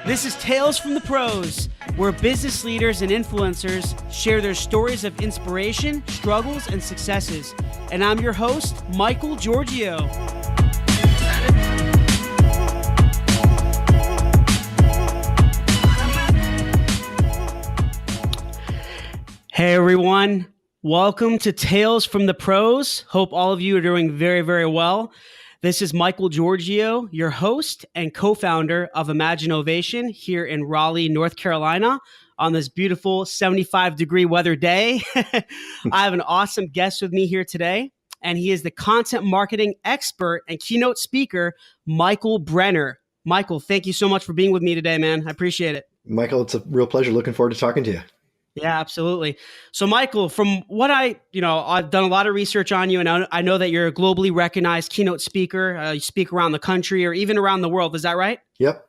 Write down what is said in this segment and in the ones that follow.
This is Tales from the Pros, where business leaders and influencers share their stories of inspiration, struggles, and successes. And I'm your host, Michael Giorgio. Hey everyone, welcome to Tales from the Pros. Hope all of you are doing very, very well. This is Michael Giorgio, your host and co-founder of Imagine Ovation here in Raleigh, North Carolina on this beautiful 75-degree weather day. I have an awesome guest with me here today, and he is the content marketing expert and keynote speaker, Michael Brenner. Michael, thank you so much for being with me today, man. I appreciate it. Michael, it's a real pleasure. Looking forward to talking to you. Yeah, absolutely. So, Michael, from what I've done a lot of research on you, and I know that you're a globally recognized keynote speaker. You speak around the country or even around the world. Is that right? Yep.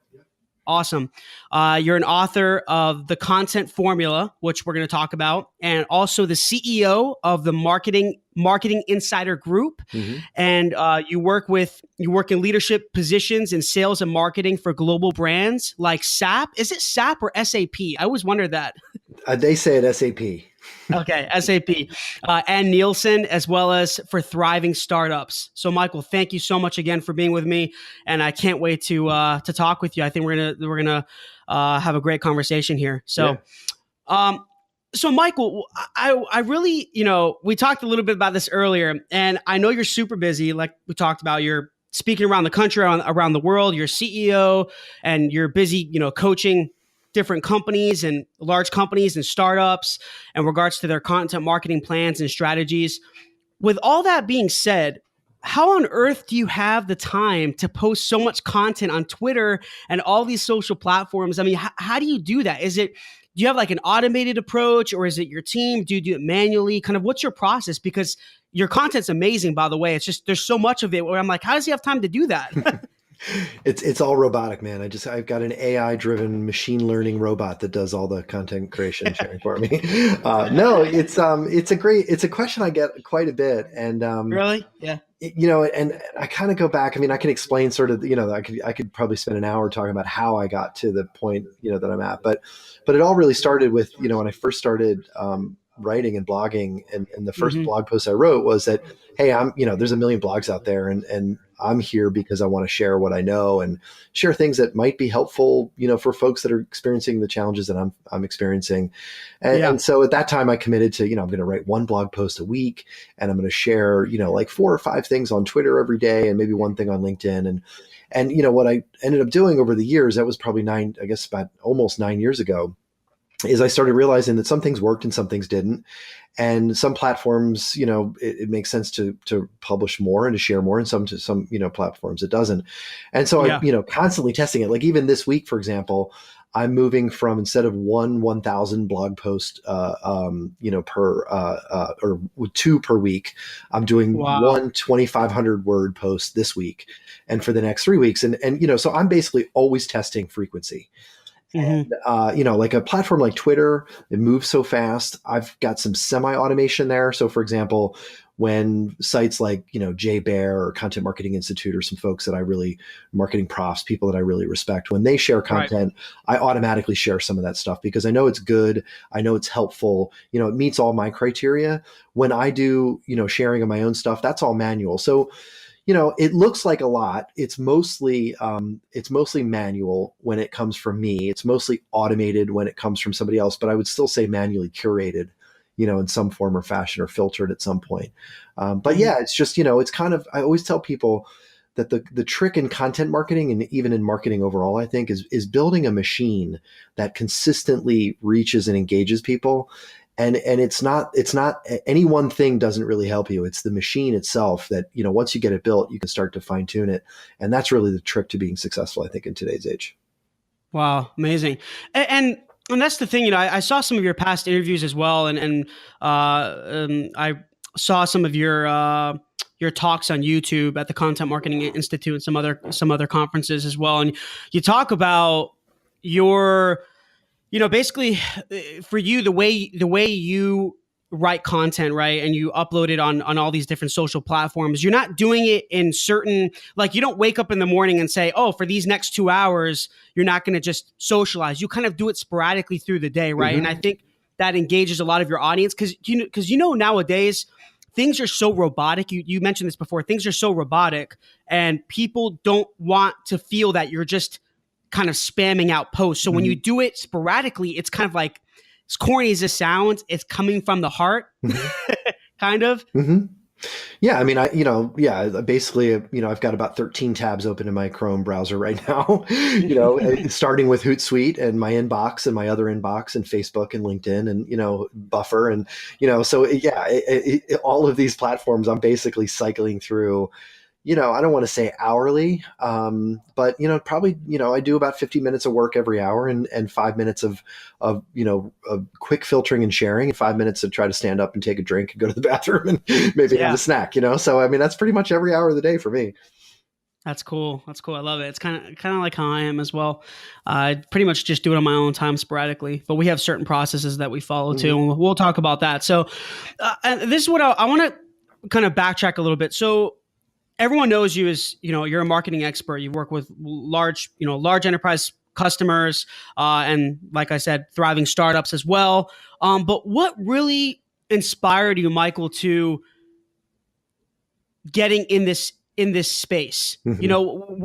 Awesome. You're an author of The Content Formula, which we're going to talk about, and also the CEO of the Marketing Insider Group. Mm-hmm. And you work in leadership positions in sales and marketing for global brands like SAP. Is it SAP or SAP? I always wondered that. They say it SAP. Okay, SAP and Nielsen, as well as for thriving startups. So, Michael, thank you so much again for being with me, and I can't wait to talk with you. I think we're gonna have a great conversation here. So, yeah. So Michael, I really, we talked a little bit about this earlier, and I know you're super busy. Like we talked about, you're speaking around the country, around the world. You're CEO, and you're busy, coaching different companies and large companies and startups in regards to their content marketing plans and strategies. With all that being said, how on earth do you have the time to post so much content on Twitter and all these social platforms? I mean, how do you do that? Do you have like an automated approach, or is it your team? Do you do it manually? Kind of what's your process? Because your content's amazing, by the way. It's just, there's so much of it where I'm like, how does he have time to do that? It's all robotic, man. I've got an AI-driven machine learning robot that does all the content creation and sharing for me. No, it's a question I get quite a bit, and really, yeah. And I kind of go back. I mean, I can explain sort of, I could probably spend an hour talking about how I got to the point, that I'm at, but it all really started with, when I first started writing and blogging, and the first blog post I wrote was that, hey, there's a million blogs out there, and I'm here because I want to share what I know and share things that might be helpful, for folks that are experiencing the challenges that I'm experiencing. And so at that time I committed to, I'm going to write one blog post a week, and I'm going to share, like 4 or 5 things on Twitter every day, and maybe one thing on LinkedIn. And what I ended up doing over the years, that was probably about almost 9 years ago, is I started realizing that some things worked and some things didn't. And some platforms, it makes sense to publish more and to share more, and some platforms it doesn't. And so I'm, constantly testing it. Like even this week, for example, I'm moving from, instead of 1,000 blog post, or 2 per week, I'm doing one 2,500 word post this week and for the next 3 weeks. And so I'm basically always testing frequency. And, like a platform like Twitter, it moves so fast. I've got some semi-automation there. So for example, when sites like, Jay Bear or Content Marketing Institute, or some folks that I really, marketing profs, people that I really respect, when they share content, I automatically share some of that stuff because I know it's good. I know it's helpful. It meets all my criteria. When I do, sharing of my own stuff, that's all manual. So it looks like a lot. It's mostly manual when it comes from me. It's mostly automated when it comes from somebody else, but I would still say manually curated, in some form or fashion, or filtered at some point. But yeah, it's just, it's kind of, I always tell people that the trick in content marketing, and even in marketing overall, I think is building a machine that consistently reaches and engages people. And it's not any one thing doesn't really help you. It's the machine itself that, once you get it built, you can start to fine tune it. And that's really the trick to being successful, I think, in today's age. Wow. Amazing. And that's the thing, I saw some of your past interviews as well. And I saw some of your talks on YouTube at the Content Marketing Institute and some other conferences as well. And you talk about your, basically for you, the way you write content, right, and you upload it on all these different social platforms, you're not doing it in certain, like, you don't wake up in the morning and say, oh, for these next 2 hours, you're not going to just socialize. You kind of do it sporadically through the day, right? And I think that engages a lot of your audience because nowadays things are so robotic. You mentioned this before. Things are so robotic, and people don't want to feel that you're just kind of spamming out posts. So when you do it sporadically, it's kind of like, as corny as it sounds, it's coming from the heart, kind of. Yeah, I mean, basically, I've got about 13 tabs open in my Chrome browser right now, starting with Hootsuite and my inbox and my other inbox and Facebook and LinkedIn and, Buffer. And, so yeah, all of these platforms, I'm basically cycling through, I don't want to say hourly, but, probably, I do about 50 minutes of work every hour and 5 minutes of quick filtering and sharing, and 5 minutes to try to stand up and take a drink and go to the bathroom and maybe have a snack, So, I mean, that's pretty much every hour of the day for me. That's cool. That's cool. I love it. It's kind of like how I am as well. I pretty much just do it on my own time sporadically, but we have certain processes that we follow too. And we'll talk about that. So and this is what I want to kind of backtrack a little bit. So everyone knows you as, you're a marketing expert. You work with large enterprise customers, and like I said, thriving startups as well. But what really inspired you, Michael, to getting in this space? Did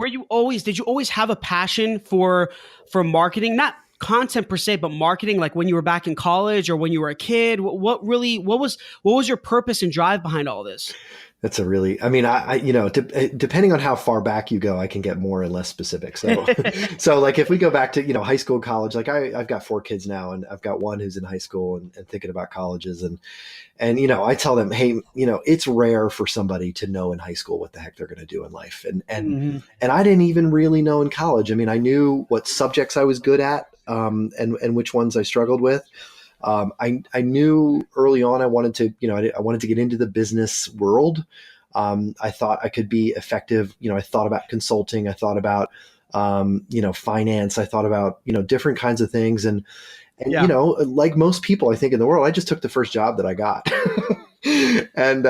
you always have a passion for marketing? Not content per se, but marketing, like when you were back in college or when you were a kid? What was your purpose and drive behind all this? That's a really, I mean, depending on how far back you go, I can get more and less specific. So, like if we go back to, high school, college, like I've got 4 kids now, and I've got one who's in high school and thinking about colleges. And, I tell them, hey, it's rare for somebody to know in high school what the heck they're going to do in life. And I didn't even really know in college. I mean, I knew what subjects I was good at, and which ones I struggled with. I knew early on I wanted to get into the business world. I thought I could be effective. I thought about consulting. I thought about, finance. I thought about, different kinds of things. And like most people, I think in the world, I just took the first job that I got. And,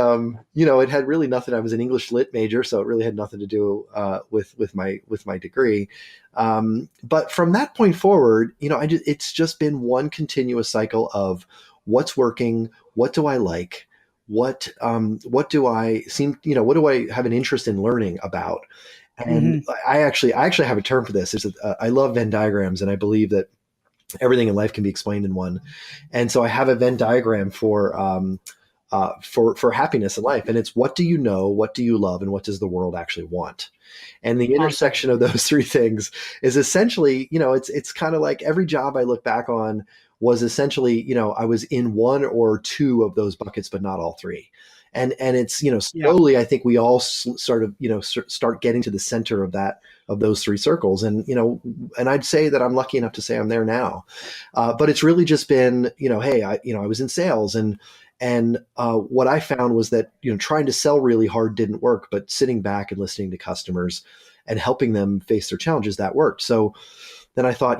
it had really nothing. I was an English lit major, so it really had nothing to do with my degree. But from that point forward, it's just been one continuous cycle of what's working, what do I like, what do I what do I have an interest in learning about? And I actually have a term for this. I love Venn diagrams, and I believe that everything in life can be explained in one. And so I have a Venn diagram for happiness in life. And it's, what do you know? What do you love? And what does the world actually want? And the intersection of those 3 things is essentially, it's kind of like every job I look back on was essentially, I was in 1 or 2 of those buckets, but not all 3. And it's, slowly, I think we all sort of, start getting to the center of those 3 circles. And, and I'd say that I'm lucky enough to say I'm there now. But it's really just been, hey, I was in sales, and what I found was that, trying to sell really hard didn't work, but sitting back and listening to customers and helping them face their challenges, that worked. So then I thought,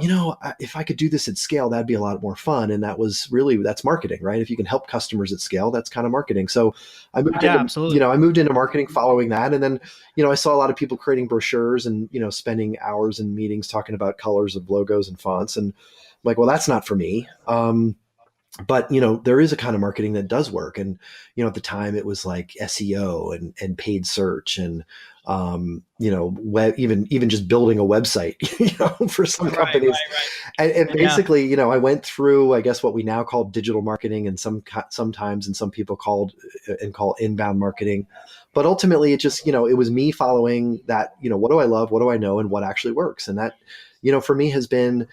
if I could do this at scale, that'd be a lot more fun. And that's marketing, right? If you can help customers at scale, that's kind of marketing. So I moved I moved into marketing following that. And then, I saw a lot of people creating brochures and, spending hours in meetings talking about colors of logos and fonts. And I'm like, well, that's not for me. But, there is a kind of marketing that does work. And, at the time it was like SEO and paid search and, even just building a website, for some companies. Right. And basically, I went through, I guess, what we now call digital marketing, and sometimes, and some people call inbound marketing. But ultimately it just, it was me following that, what do I love? What do I know? And what actually works? And that, for me has been,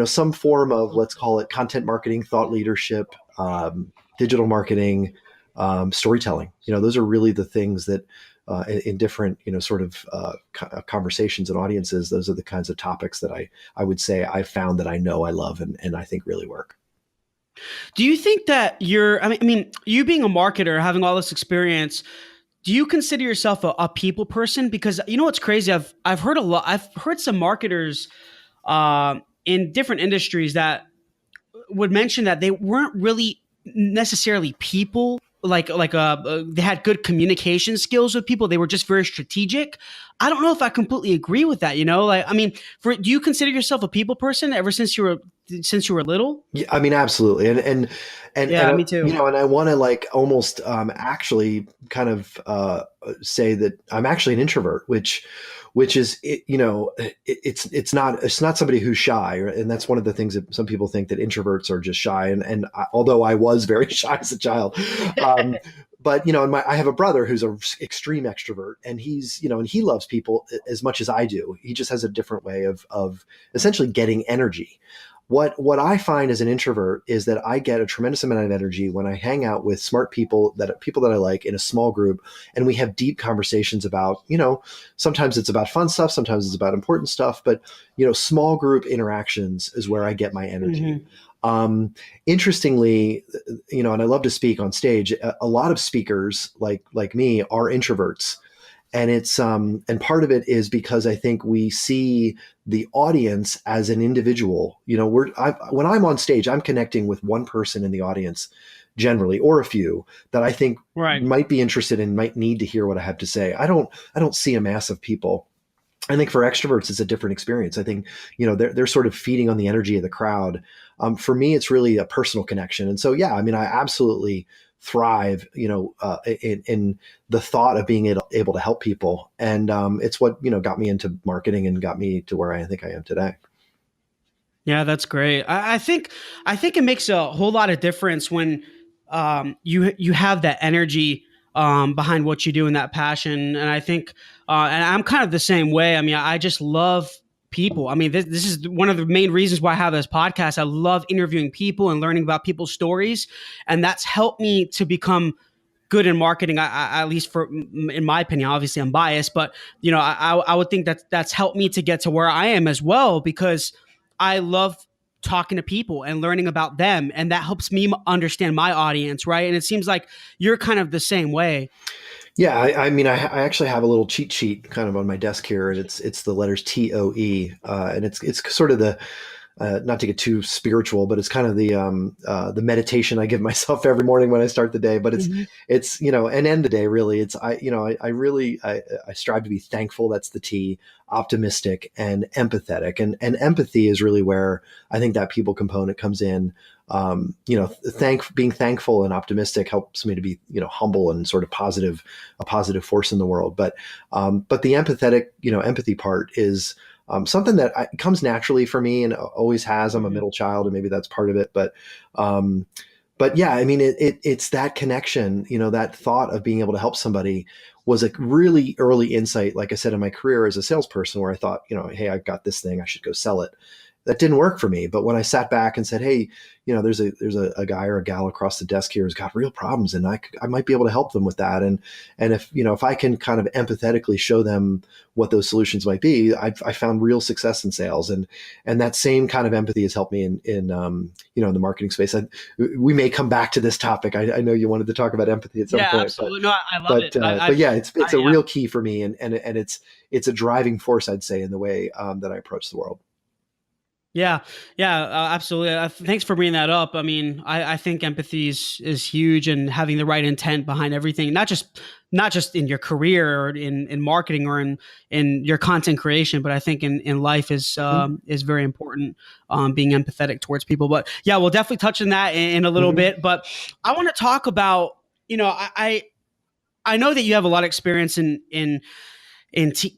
some form of, let's call it content marketing, thought leadership, digital marketing, storytelling. Those are really the things that in different, sort of conversations and audiences, those are the kinds of topics that I would say I found that I know I love and I think really work. Do you think that I mean, you being a marketer, having all this experience, do you consider yourself a people person? Because what's crazy? I've heard I've heard some marketers in different industries that would mention that they weren't really necessarily people they had good communication skills with people. They were just very strategic. I don't know if I completely agree with that. Like, I mean, do you consider yourself a people person ever since you were little? Yeah, I mean, absolutely. Yeah, me you too. know, and I want to like almost actually kind of say that I'm actually an introvert, which is you know, it's not somebody who's shy, and that's one of the things that some people think, that introverts are just shy, and although I was very shy as a child, um, but you know, I have a brother who's an extreme extrovert, and he's, you know, and he loves people as much as I do. He just has a different way of essentially getting energy. What I find as an introvert is that I get a tremendous amount of energy when I hang out with smart people that I like in a small group, and we have deep conversations about, you know, sometimes it's about fun stuff, sometimes it's about important stuff, but you know, small group interactions is where I get my energy. Hmm. Interestingly, you know, and I love to speak on stage. A lot of speakers like me are introverts, and it's and part of it is because I think we see the audience as an individual. You know, when I'm on stage, I'm connecting with one person in the audience generally, or a few that I think Right. might be interested and might need to hear what I have to say. I don't see a mass of people. I think for extroverts, it's a different experience. I think, you know, they're sort of feeding on the energy of the crowd. For me, it's really a personal connection. And so, yeah, I mean, I absolutely thrive, you know, in the thought of being able to help people. And it's what, you know, got me into marketing and got me to where I think I am today. Yeah, that's great. I think it makes a whole lot of difference when you have that energy behind what you do and that passion. And I think, and I'm kind of the same way. I mean, I just love people. I mean, this is one of the main reasons why I have this podcast. I love interviewing people and learning about people's stories, and that's helped me to become good in marketing. At least in my opinion, obviously I'm biased, but I would think that that's helped me to get to where I am as well, because I love talking to people and learning about them, and that helps me understand my audience, right? And it seems like you're kind of the same way. Yeah, I mean, I actually have a little cheat sheet kind of on my desk here, and it's the letters TOE, and it's sort of the not to get too spiritual, but it's kind of the meditation I give myself every morning when I start the day. But Hmm. it's you know, and end the day really. It's I really I strive to be thankful. That's the T. Optimistic and empathetic, and empathy is really where I think that people component comes in. You know, being thankful and optimistic helps me to be, you know, humble and sort of a positive force in the world. But the empathetic, you know, empathy part is something that comes naturally for me and always has. I'm a Hmm. middle child, and maybe that's part of it. Um, but yeah, I mean, it's that connection, you know, that thought of being able to help somebody was a really early insight, like I said, in my career as a salesperson, where I thought, you know, hey, I've got this thing, I should go sell it. That didn't work for me. But when I sat back and said, hey, you know, there's a guy or a gal across the desk here who's got real problems, and I might be able to help them with that. And if, you know, if I can kind of empathetically show them what those solutions might be, I found real success in sales. And that same kind of empathy has helped me in you know, in the marketing space. We may come back to this topic. I know you wanted to talk about empathy at some Yeah, point, absolutely. No, I love it. but yeah, it's a Yeah. real key for me, and it's a driving force, I'd say, in the way that I approach the world. Yeah, yeah, absolutely. Thanks for bringing that up. I mean, I think empathy is huge, and having the right intent behind everything, not just in your career or in marketing or in your content creation, but I think in life Hmm. is very important. Being empathetic towards people. But yeah, we'll definitely touch on that in a little Hmm. bit. But I want to talk about, I know that you have a lot of experience in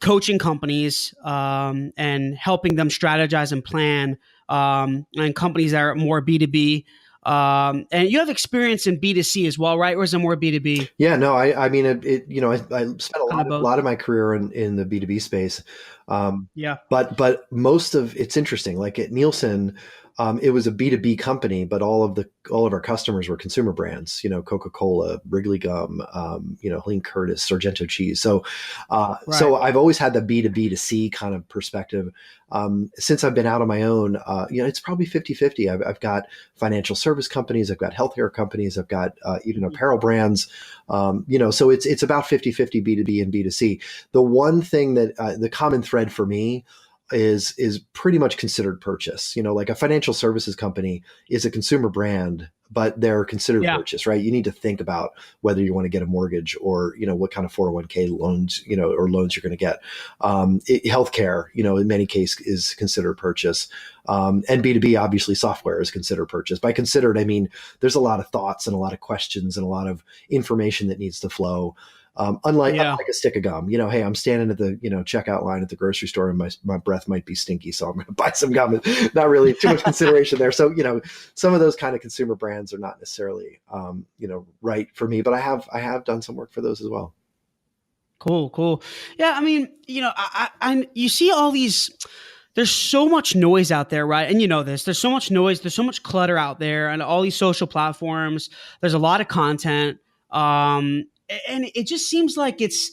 coaching companies and helping them strategize and plan, and companies that are more B2B. And you have experience in B2C as well, right? Or is it more B2B? Yeah, no, I mean, you know, I spent Kind of a both. lot of my career in the B2B space. Um, Yeah. but most of it's interesting. Like at Nielsen, it was a B2B company, but all of our customers were consumer brands. You know, Coca-Cola, Wrigley Gum, you know, Helene Curtis, Sargento cheese. So Right. I've always had the B2B to C kind of perspective. Since I've been out on my own, you know, it's probably 50-50. I've got financial service companies, I've got healthcare companies, I've got even Mhm. apparel brands. You know, so it's about 50-50 B2B and B2C. The one thing that the common thread for me is pretty much considered purchase. You know, like a financial services company is a consumer brand, but they're considered Yeah. purchase, right? You need to think about whether you want to get a mortgage or, what kind of 401k loans, or loans you're going to get. Healthcare, in many cases is considered purchase. And B2B, obviously software is considered purchase. By considered, I mean, there's a lot of thoughts and a lot of questions and a lot of information that needs to flow. Unlike a stick of gum, hey, I'm standing at the, checkout line at the grocery store and my breath might be stinky. So I'm going to buy some gum. Not really too much consideration there. So, some of those kind of consumer brands are not necessarily, right for me, but I have done some work for those as well. Cool. Yeah. I mean, I you see all these, there's so much noise out there, right? And there's so much noise, there's so much clutter out there and all these social platforms. There's a lot of content. And it just seems like it's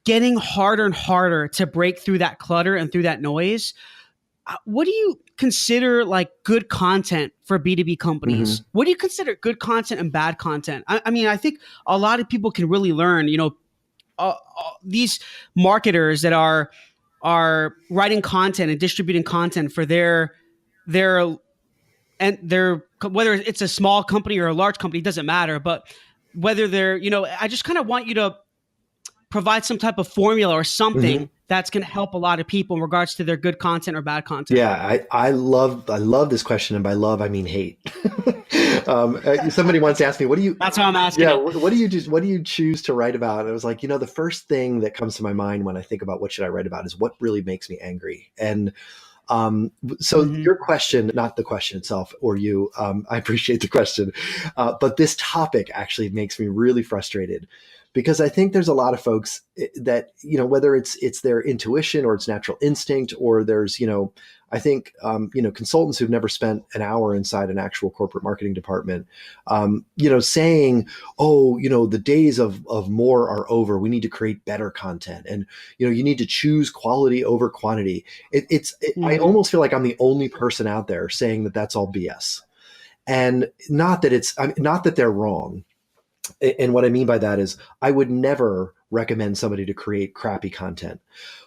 getting harder and harder to break through that clutter and through that noise. What do you consider like good content for B2B companies? What do you consider good content and bad content? I mean, I think a lot of people can really learn, these marketers that are writing content and distributing content for their whether it's a small company or a large company, it doesn't matter. But whether they're, I just kind of want you to provide some type of formula or something that's going to help a lot of people in regards to their good content or bad content. Yeah, I love this question, and by love I mean hate. Somebody once asked me, "What do you?" That's why I'm asking. Yeah, what do you do? What do you choose to write about? And I was like, the first thing that comes to my mind when I think about what should I write about is what really makes me angry. And so your question, not the question itself, or you, I appreciate the question, but this topic actually makes me really frustrated. Because I think there's a lot of folks that, whether it's their intuition or it's natural instinct, or there's, I think, consultants who've never spent an hour inside an actual corporate marketing department, saying, oh, the days of more are over. We need to create better content. And, you need to choose quality over quantity. I almost feel like I'm the only person out there saying that that's all BS. And not that they're wrong. And what I mean by that is I would never recommend somebody to create crappy content.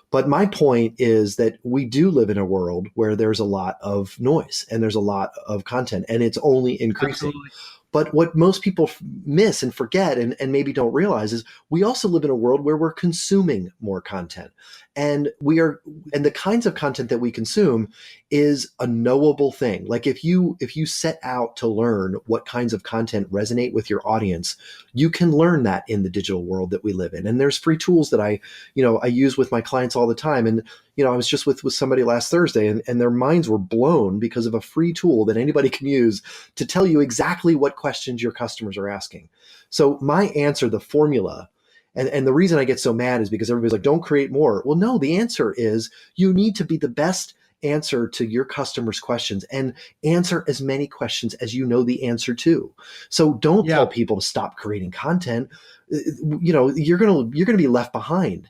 But my point is that we do live in a world where there's a lot of noise and there's a lot of content, and it's only increasing. Absolutely. But what most people miss and forget and maybe don't realize is we also live in a world where we're consuming more content. And the kinds of content that we consume is a knowable thing. Like if you set out to learn what kinds of content resonate with your audience, you can learn that in the digital world that we live in. And there's free tools that I use with my clients all the time. And I was just with somebody last Thursday and their minds were blown because of a free tool that anybody can use to tell you exactly what questions your customers are asking. So my answer, the formula, and the reason I get so mad is because everybody's like, don't create more. Well, no, the answer is you need to be the best answer to your customers' questions and answer as many questions as you know the answer to. So don't tell people to stop creating content. You're going to be left behind.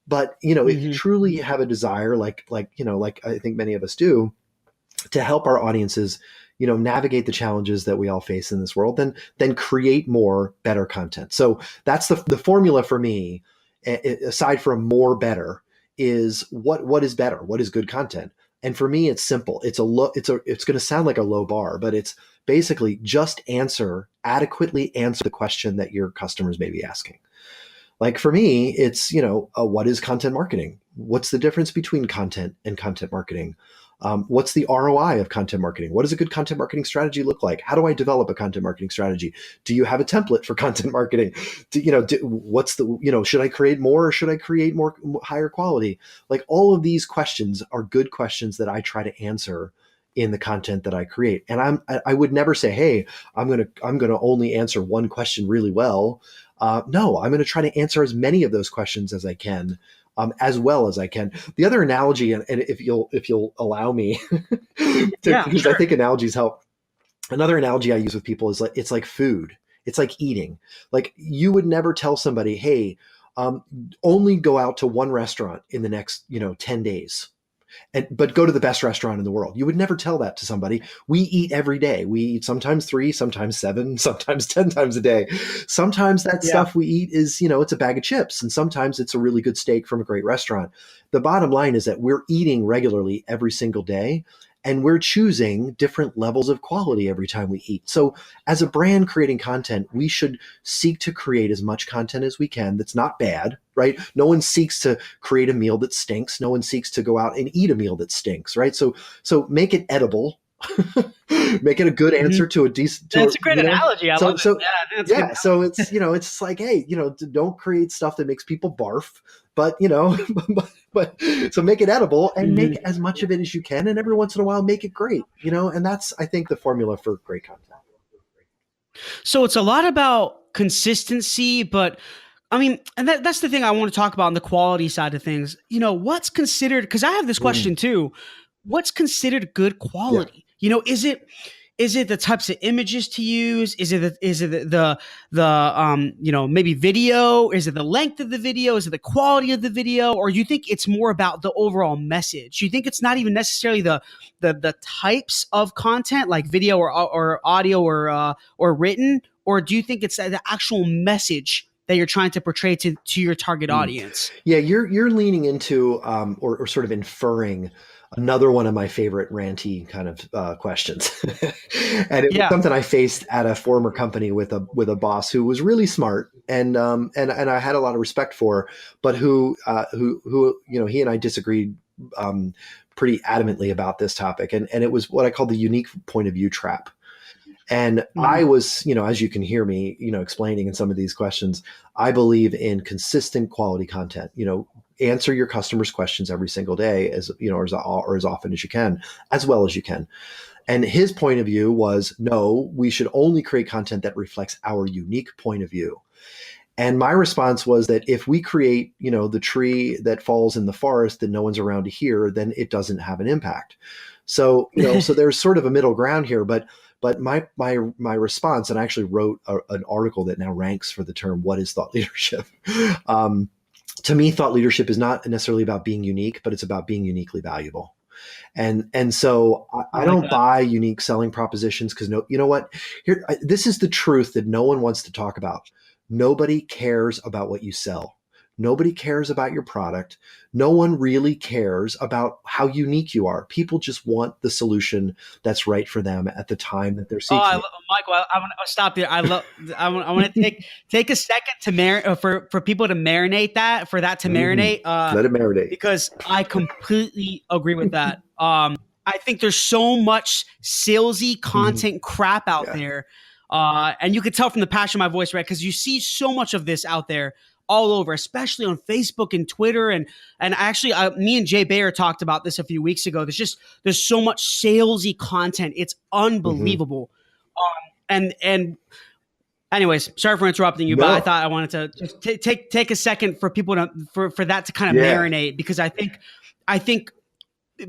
But, if you truly have a desire, like I think many of us do, to help our audiences, navigate the challenges that we all face in this world, then create more, better content. So that's the formula for me, aside from more, better, is what is better? What is good content? And for me, it's simple. It's going to sound like a low bar, but it's basically just adequately answer the question that your customers may be asking. Like for me, it's, what is content marketing? What's the difference between content and content marketing? What's the ROI of content marketing? What does a good content marketing strategy look like? How do I develop a content marketing strategy? Do you have a template for content marketing? Should I create more or should I create more higher quality? Like all of these questions are good questions that I try to answer in the content that I create. And I would never say, hey, I'm going to only answer one question really well. No, I'm going to try to answer as many of those questions as I can, as well as I can. The other analogy, and if you'll allow me, because I think analogies help. Another analogy I use with people is it's like food. It's like eating. Like you would never tell somebody, hey, only go out to one restaurant in the next 10 days. But go to the best restaurant in the world. You would never tell that to somebody. We eat every day. We eat sometimes 3, sometimes 7, sometimes 10 times a day. Sometimes that stuff we eat is, it's a bag of chips. And sometimes it's a really good steak from a great restaurant. The bottom line is that we're eating regularly every single day. and we're choosing different levels of quality every time we eat. So as a brand creating content, we should seek to create as much content as we can that's not bad, right? No one seeks to create a meal that stinks. No one seeks to go out and eat a meal that stinks, right? So make it edible. Make it a good answer to a decent. That's a great analogy. I love it. Yeah. So it's it's like, hey, don't create stuff that makes people barf, but but so make it edible and make as much of it as you can, and every once in a while make it great. And that's, I think, the formula for great content. So it's a lot about consistency, but I mean, and that's the thing I want to talk about on the quality side of things. What's considered, because I have this question too, what's considered good quality? Is it the types of images to use? Is it the maybe video? Is it the length of the video? Is it the quality of the video? Or do you think it's more about the overall message? Do you think it's not even necessarily the types of content like video or audio or written? Or do you think it's the actual message that you're trying to portray to your target audience? Yeah, you're leaning into or sort of inferring another one of my favorite ranty kind of questions. And it was something I faced at a former company with a boss who was really smart and I had a lot of respect for, but who he and I disagreed pretty adamantly about this topic. And it was what I call the unique point of view trap. And I was, as you can hear me, explaining in some of these questions, I believe in consistent quality content. Answer your customers' questions every single day, as often as you can, as well as you can. And his point of view was, no, we should only create content that reflects our unique point of view. And my response was that if we create, the tree that falls in the forest that no one's around to hear, then it doesn't have an impact. So, so there's sort of a middle ground here, but my response, and I actually wrote an article that now ranks for the term, what is thought leadership? To me, thought leadership is not necessarily about being unique, but it's about being uniquely valuable. And so I don't buy unique selling propositions because you know what? This is the truth that no one wants to talk about. Nobody cares about what you sell. Nobody cares about your product. No one really cares about how unique you are. People just want the solution that's right for them at the time that they're seeking. Michael, I want to stop there. I want to take a second to for people to marinate that, for that to marinate. Let it marinate. Because I completely agree with that. I think there's so much salesy content crap out there. And you could tell from the passion of my voice, right? Because you see so much of this out there all over, especially on Facebook and Twitter. And actually, me and Jay Bayer talked about this a few weeks ago. There's so much salesy content. It's unbelievable. And anyways, sorry for interrupting you, but I thought I wanted to just take a second for people for that to kind of marinate, because I think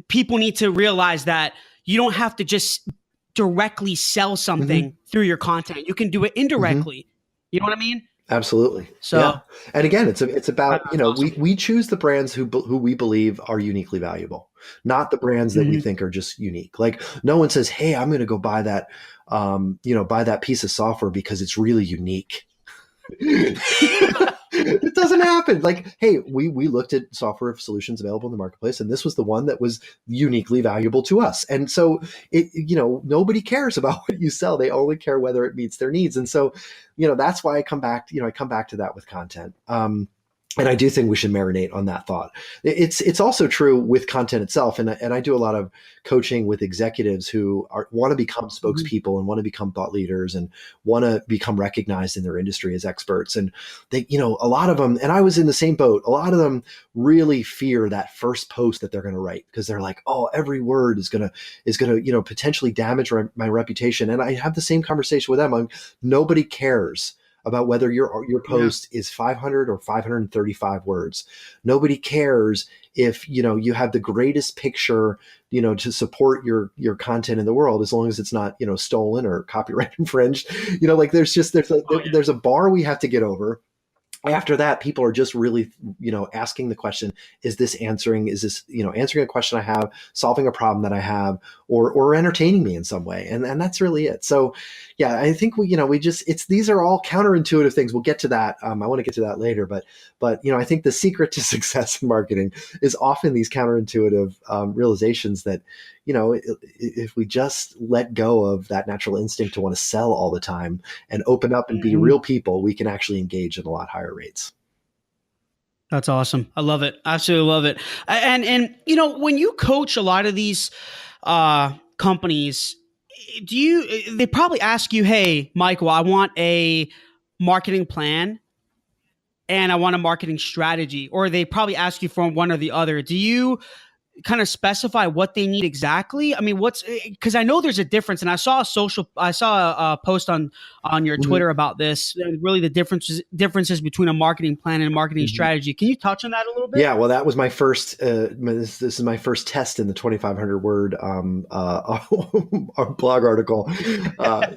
people need to realize that you don't have to just directly sell something through your content. You can do it indirectly. You know what I mean? Absolutely. So, and again, it's about, awesome. we choose the brands who we believe are uniquely valuable, not the brands that we think are just unique. Like, no one says, hey, I'm going to go buy that, buy that piece of software because it's really unique. It doesn't happen. Like, hey, we looked at software solutions available in the marketplace, and this was the one that was uniquely valuable to us. And so nobody cares about what you sell. They only care whether it meets their needs. And so, that's why I come back to that with content. And I do think we should marinate on that thought. It's also true with content itself. And I do a lot of coaching with executives who want to become spokespeople and want to become thought leaders and want to become recognized in their industry as experts. And they, a lot of them, and I was in the same boat, a lot of them really fear that first post that they're going to write, because they're like, oh, every word is going to, potentially damage my reputation. And I have the same conversation with them. Nobody cares about whether your post is 500 or 535 words. Nobody cares if, you have the greatest picture, to support your content in the world, as long as it's not, stolen or copyright infringed. There's a bar we have to get over. After that, people are just really, asking the question, is this answering a question I have, solving a problem that I have, or entertaining me in some way? And that's really it. So yeah, I think these are all counterintuitive things. We'll get to that. I want to get to that later, but I think the secret to success in marketing is often these counterintuitive realizations that, if we just let go of that natural instinct to want to sell all the time and open up and be real people, we can actually engage at a lot higher rates. That's awesome. I love it. Absolutely love it. And when you coach a lot of these companies, they probably ask you, hey, Michael, I want a marketing plan and I want a marketing strategy, or they probably ask you for one or the other. Do you kind of specify what they need exactly? I mean, because I know there's a difference, and I saw a post on your Twitter about this. Really, the differences between a marketing plan and a marketing strategy. Can you touch on that a little bit? Yeah, well, that was my first. This is my first test in the 2,500 word blog article.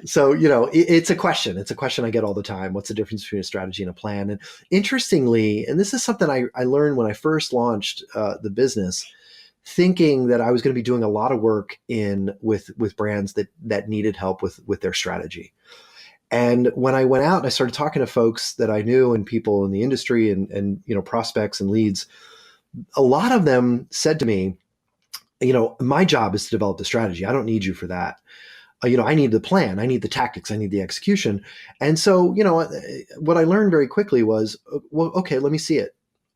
So it's a question. It's a question I get all the time. What's the difference between a strategy and a plan? And interestingly, and this is something I learned when I first launched the business, thinking that I was going to be doing a lot of work with brands that needed help with their strategy. And when I went out and I started talking to folks that I knew and people in the industry and prospects and leads, a lot of them said to me, my job is to develop the strategy. I don't need you for that. I need the plan. I need the tactics. I need the execution. And so, what I learned very quickly was, well, okay, let me see it.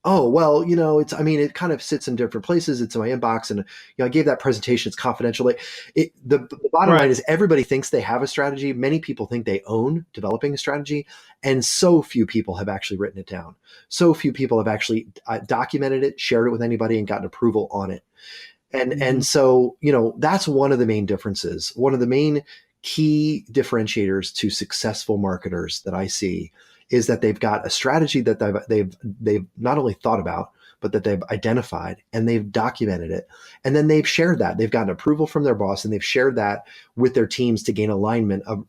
Oh, well, it kind of sits in different places. It's in my inbox. And, I gave that presentation. It's confidential. The bottom line is everybody thinks they have a strategy. Many people think they own developing a strategy. And so few people have actually written it down. So few people have actually documented it, shared it with anybody, and gotten approval on it. And so, that's one of the main differences. One of the main key differentiators to successful marketers that I see is that they've got a strategy that they've not only thought about, but that they've identified and they've documented it. And then they've shared that. They've gotten approval from their boss and they've shared that with their teams to gain alignment of,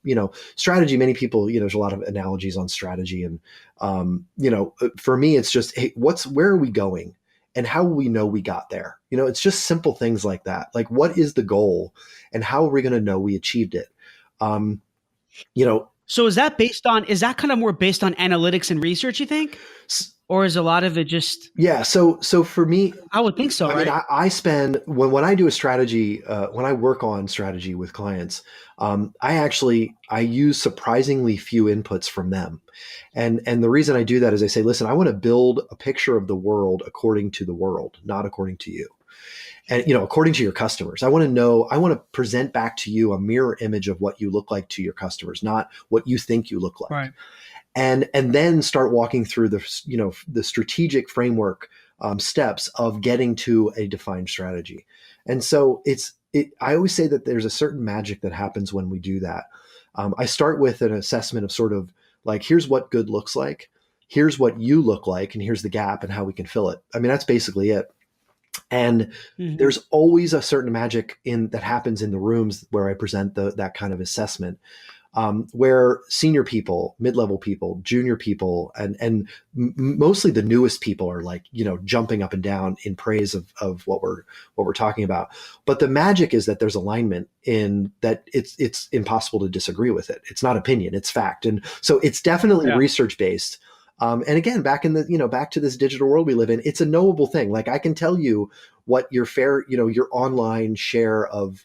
strategy. Many people, there's a lot of analogies on strategy. And, for me, it's just, hey, where are we going? And how will we know we got there? It's just simple things like that. Like, what is the goal and how are we going to know we achieved it? So is that kind of more based on analytics and research, you think? Or is a lot of it just... Yeah. So for me, I would think so, right? I mean, I spend, when I do a strategy, when I work on strategy with clients, I use surprisingly few inputs from them. And the reason I do that is I say, listen, I want to build a picture of the world according to the world, not according to you. And, according to your customers. I want to present back to you a mirror image of what you look like to your customers, not what you think you look like. Right. And then start walking through the strategic framework steps of getting to a defined strategy. And so I always say that there's a certain magic that happens when we do that. I start with an assessment of sort of like, here's what good looks like, here's what you look like, and here's the gap and how we can fill it. I mean, that's basically it. And there's always a certain magic that happens in the rooms where I present that kind of assessment, where senior people, mid-level people, junior people, and mostly the newest people are like, jumping up and down in praise of what we're talking about. But the magic is that there's alignment in that it's impossible to disagree with it. It's not opinion, it's fact. And so it's definitely research-based. And again, back to this digital world we live in, it's a knowable thing. Like, I can tell you what your your online share of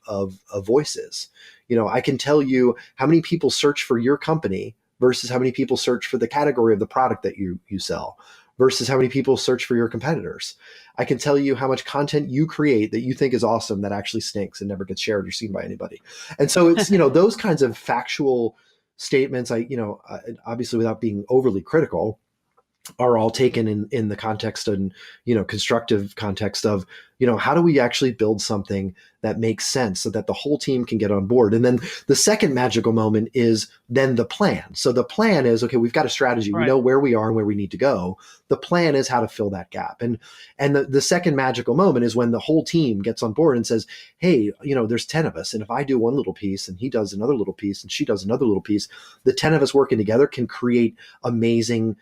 voice is. I can tell you how many people search for your company versus how many people search for the category of the product that you sell versus how many people search for your competitors. I can tell you how much content you create that you think is awesome that actually stinks and never gets shared or seen by anybody. And so it's, those kinds of factual statements, obviously without being overly critical, are all taken in the context and, constructive context of, how do we actually build something that makes sense so that the whole team can get on board? And then the second magical moment is then the plan. So the plan is, okay, we've got a strategy. Right. We know where we are and where we need to go. The plan is how to fill that gap. And the second magical moment is when the whole team gets on board and says, hey, there's 10 of us. And if I do one little piece and he does another little piece and she does another little piece, the 10 of us working together can create amazing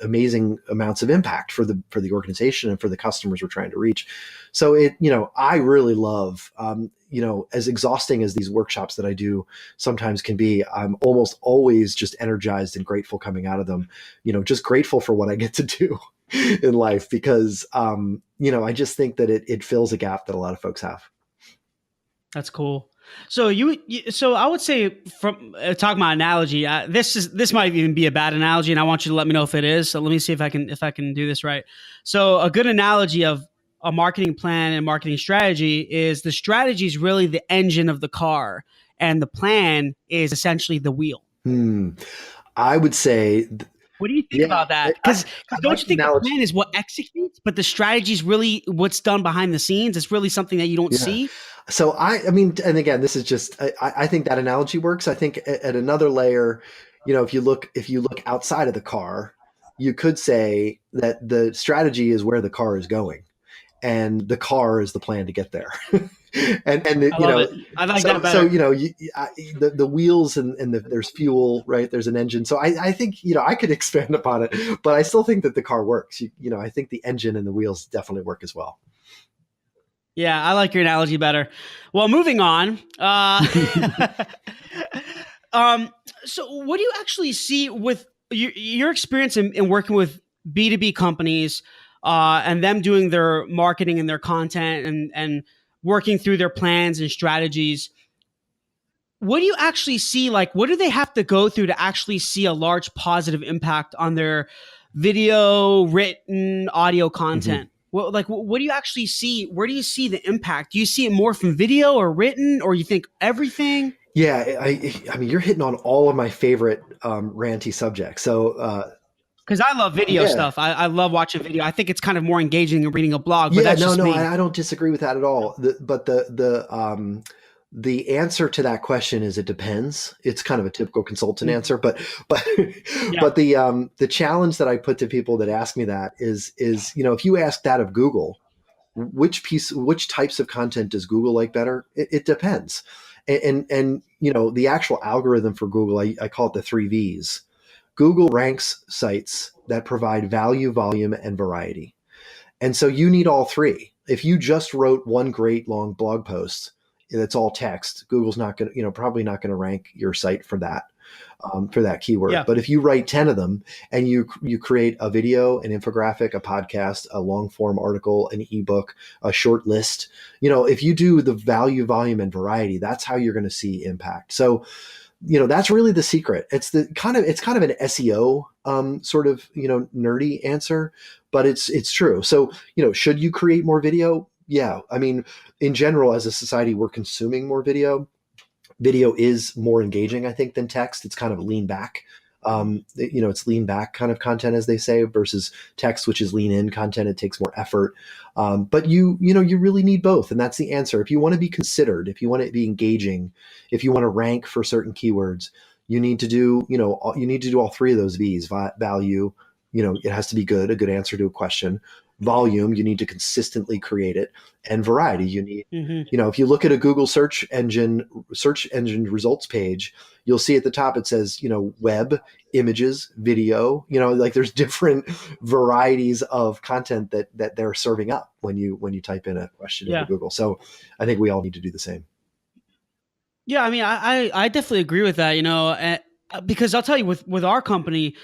amazing amounts of impact for the organization and for the customers we're trying to reach. So I really love, as exhausting as these workshops that I do sometimes can be, I'm almost always just energized and grateful coming out of them, just grateful for what I get to do in life, because, I just think that it fills a gap that a lot of folks have. That's cool. So so I would say, from talking about analogy, this might even be a bad analogy, and I want you to let me know if it is. So let me see if I can do this right. So a good analogy of a marketing plan and marketing strategy is the strategy is really the engine of the car, and the plan is essentially the wheel. I would say. What do you think about that? Because don't you think the plan is what executes, but the strategy is really what's done behind the scenes? It's really something that you don't see. So I mean, and again, this is just, I think that analogy works. I think at another layer, if you look outside of the car, you could say that the strategy is where the car is going, and the car is the plan to get there. and I like that better. So the wheels and there's fuel, right? There's an engine. So I think I could expand upon it, but I still think that the car works. I think the engine and the wheels definitely work as well. Yeah, I like your analogy better. Well, moving on. So what do you actually see with your experience in working with B2B companies and them doing their marketing and their content and working through their plans and strategies? What do you actually see? Like, what do they have to go through to actually see a large positive impact on their video, written, audio content? Mm-hmm. Well, what do you actually see? Where do you see the impact? Do you see it more from video or written, or you think everything? Yeah, I mean, you're hitting on all of my favorite ranty subjects. So, because I love video stuff. I love watching video. I think it's kind of more engaging than reading a blog. But that's just me. I don't disagree with that at all. But the answer to that question is it depends. It's kind of a typical consultant answer, but the challenge that I put to people that ask me that is if you ask that of Google, which types of content does Google like better? It depends. And the actual algorithm for Google, I call it the 3 V's. Google ranks sites that provide value, volume, and variety. And so you need all three. If you just wrote one great long blog post that's all text, Google's not going to, probably not going to rank your site for that keyword. Yeah. But if you write 10 of them and you create a video, an infographic, a podcast, a long form article, an ebook, a short list, if you do the value, volume, and variety, that's how you're going to see impact. So, that's really the secret. It's kind of an SEO sort of, nerdy answer, but it's true. So, should you create more video? Yeah. I mean, in general, as a society, we're consuming more video. Video is more engaging, I think, than text. It's kind of lean back. It's lean back kind of content, as they say, versus text, which is lean in content. It takes more effort. But you really need both. And that's the answer. If you want to be considered, if you want to be engaging, if you want to rank for certain keywords, you need to do all three of those V's. Value, it has to be good, a good answer to a question. Volume, you need to consistently create it, and variety, you need, if you look at a Google search engine results page, you'll see at the top it says, web, images, video, there's different varieties of content that they're serving up when you type in a question into Google. So I think we all need to do the same. Yeah, I mean, I definitely agree with that, because I'll tell you, with our company,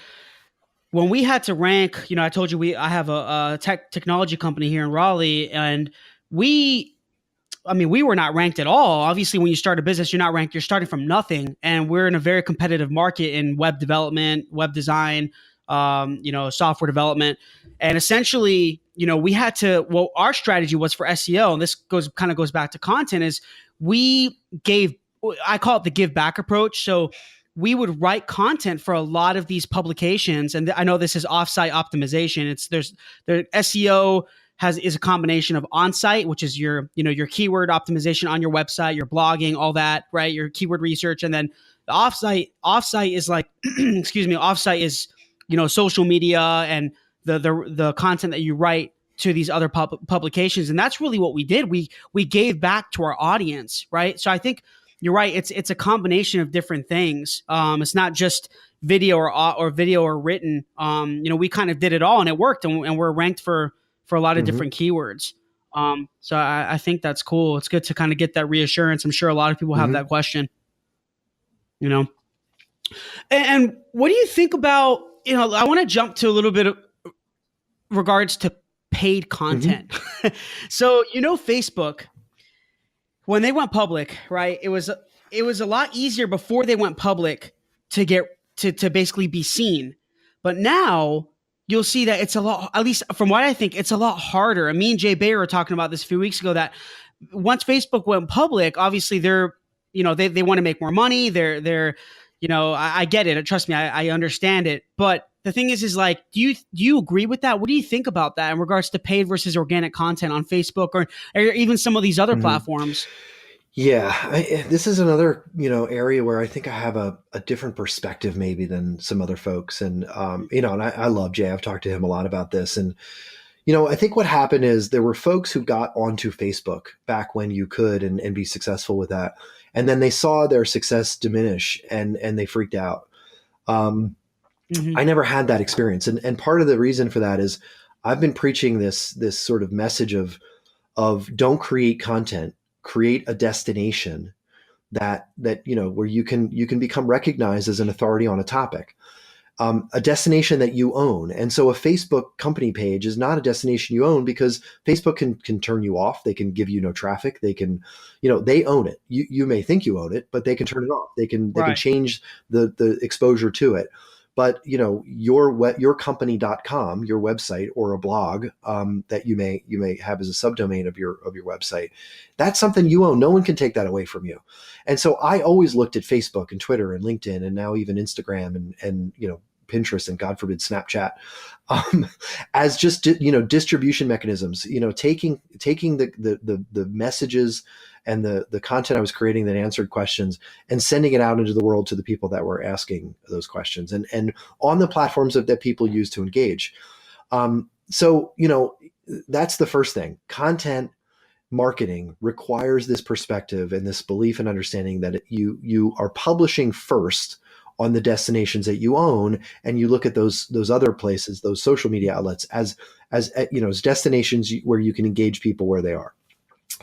when we had to rank, I told you I have a technology company here in Raleigh, and we were not ranked at all. Obviously, when you start a business, you're not ranked. You're starting from nothing, and we're in a very competitive market in web development, web design, software development, and essentially, we had to. Well, our strategy was for SEO, and this goes back to content. Is I call it the give back approach. So we would write content for a lot of these publications. And I know this is offsite optimization. Their SEO is a combination of on-site, which is your keyword optimization on your website, your blogging, all that, right? Your keyword research. And then the offsite is like, excuse me, offsite is, social media and the content that you write to these other publications. And that's really what we did. We gave back to our audience, right? So I think you're right. It's a combination of different things. It's not just video or video or written. We kind of did it all, and it worked, and we're ranked for a lot of different keywords. So I think that's cool. It's good to kind of get that reassurance. I'm sure a lot of people have that question. And what do you think about? I want to jump to a little bit of regards to paid content. So Facebook, when they went public, right? It was a lot easier before they went public to get to basically be seen. But now you'll see that it's a lot, at least from what I think, it's a lot harder. And me and Jay Bayer were talking about this a few weeks ago, that once Facebook went public, obviously they're, they want to make more money. They're I get it. Trust me, I understand it. But the thing is like, do you agree with that? What do you think about that in regards to paid versus organic content on Facebook or even some of these other platforms? Yeah, this is another, area where I think I have a different perspective maybe than some other folks. And, and I love Jay. I've talked to him a lot about this. And, I think what happened is there were folks who got onto Facebook back when you could and be successful with that. And then they saw their success diminish and they freaked out. I never had that experience. And part of the reason for that is I've been preaching this sort of message of don't create content, create a destination that where you can become recognized as an authority on a topic, a destination that you own. And so a Facebook company page is not a destination you own, because Facebook can turn you off. They can give you no traffic. They can, they own it. You may think you own it, but they can turn it off. They can change the exposure to it. But your company.com, your website or a blog that you may have as a subdomain of your website, that's something you own. No one can take that away from you. And so I always looked at Facebook and Twitter and LinkedIn and now even Instagram and Pinterest and God forbid Snapchat as just distribution mechanisms. Taking the messages and the content I was creating that answered questions and sending it out into the world to the people that were asking those questions and on the platforms that people use to engage. So that's the first thing. Content marketing requires this perspective and this belief and understanding that you are publishing first on the destinations that you own, and you look at those other places, those social media outlets as destinations where you can engage people where they are.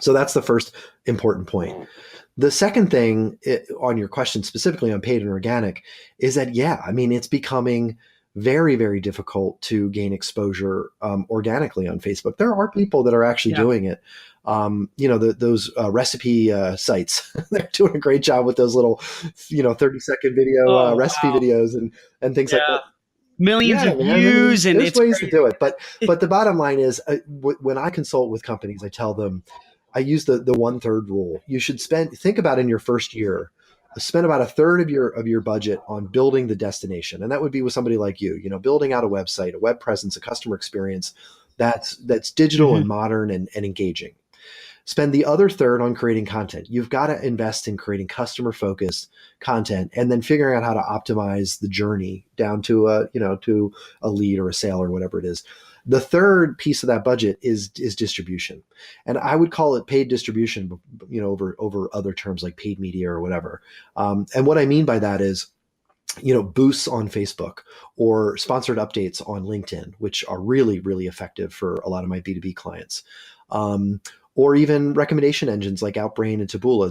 So that's the first important point. The second thing on your question specifically on paid and organic is that, it's becoming very, very difficult to gain exposure organically on Facebook. There are people that are actually doing it. Those recipe sites, they're doing a great job with those little, 30-second video recipe videos and things like that. Millions of views, and there's ways to do it. But the bottom line is, when I consult with companies, I tell them, I use the 1/3 rule. You should think about in your first year, spend about 1/3 of your budget on building the destination. And that would be with somebody like you, building out a website, a web presence, a customer experience that's digital and modern and engaging. Spend the other 1/3 on creating content. You've got to invest in creating customer-focused content and then figuring out how to optimize the journey down to a lead or a sale or whatever it is. The third piece of that budget is distribution. And I would call it paid distribution, over other terms like paid media or whatever. And what I mean by that is, boosts on Facebook or sponsored updates on LinkedIn, which are really, really effective for a lot of my B2B clients. Or even recommendation engines like Outbrain and Taboola.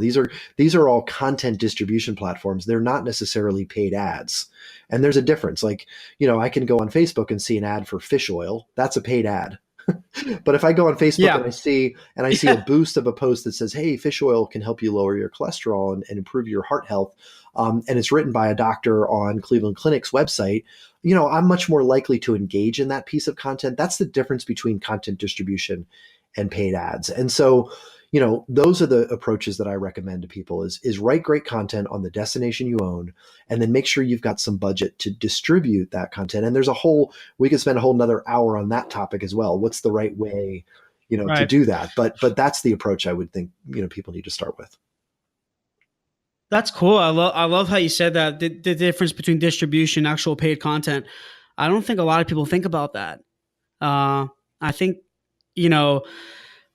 These are all content distribution platforms. They're not necessarily paid ads. And there's a difference. Like, I can go on Facebook and see an ad for fish oil. That's a paid ad. But if I go on Facebook and I see a boost of a post that says, hey, fish oil can help you lower your cholesterol and improve your heart health, and it's written by a doctor on Cleveland Clinic's website, I'm much more likely to engage in that piece of content. That's the difference between content distribution and paid ads. And so, those are the approaches that I recommend to people is write great content on the destination you own, and then make sure you've got some budget to distribute that content. And we could spend a whole another hour on that topic as well. What's the right way, to do that? But that's the approach I would think, people need to start with. That's cool. I love how you said that, the difference between distribution and actual paid content. I don't think a lot of people think about that. I think,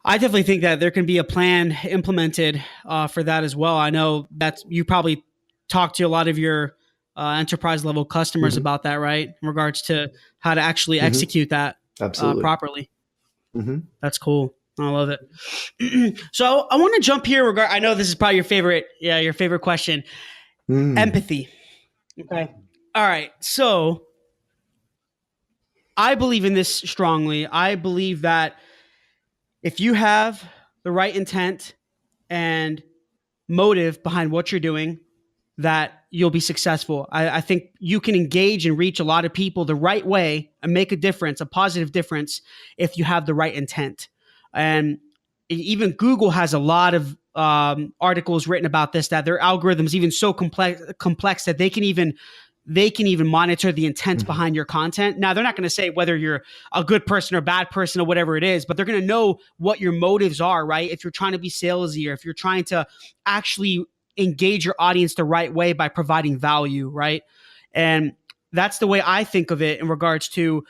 I definitely think that there can be a plan implemented for that as well. I know that you probably talk to a lot of your enterprise level customers about that, right? In regards to how to actually execute that properly. That's cool. I love it. So I want to jump here. I know this is probably your favorite question. Empathy. Okay. All right. So I believe in this strongly. I believe that if you have the right intent and motive behind what you're doing, that you'll be successful. I think you can engage and reach a lot of people the right way and make a difference, a positive difference, if you have the right intent. And even Google has a lot of articles written about this, that their algorithms even so complex that they can even monitor the intent behind your content. Now, they're not going to say whether you're a good person or bad person or whatever it is, but they're going to know what your motives are, right? If you're trying to be salesy, or if you're trying to actually engage your audience the right way by providing value, right? And that's the way I think of it in regards to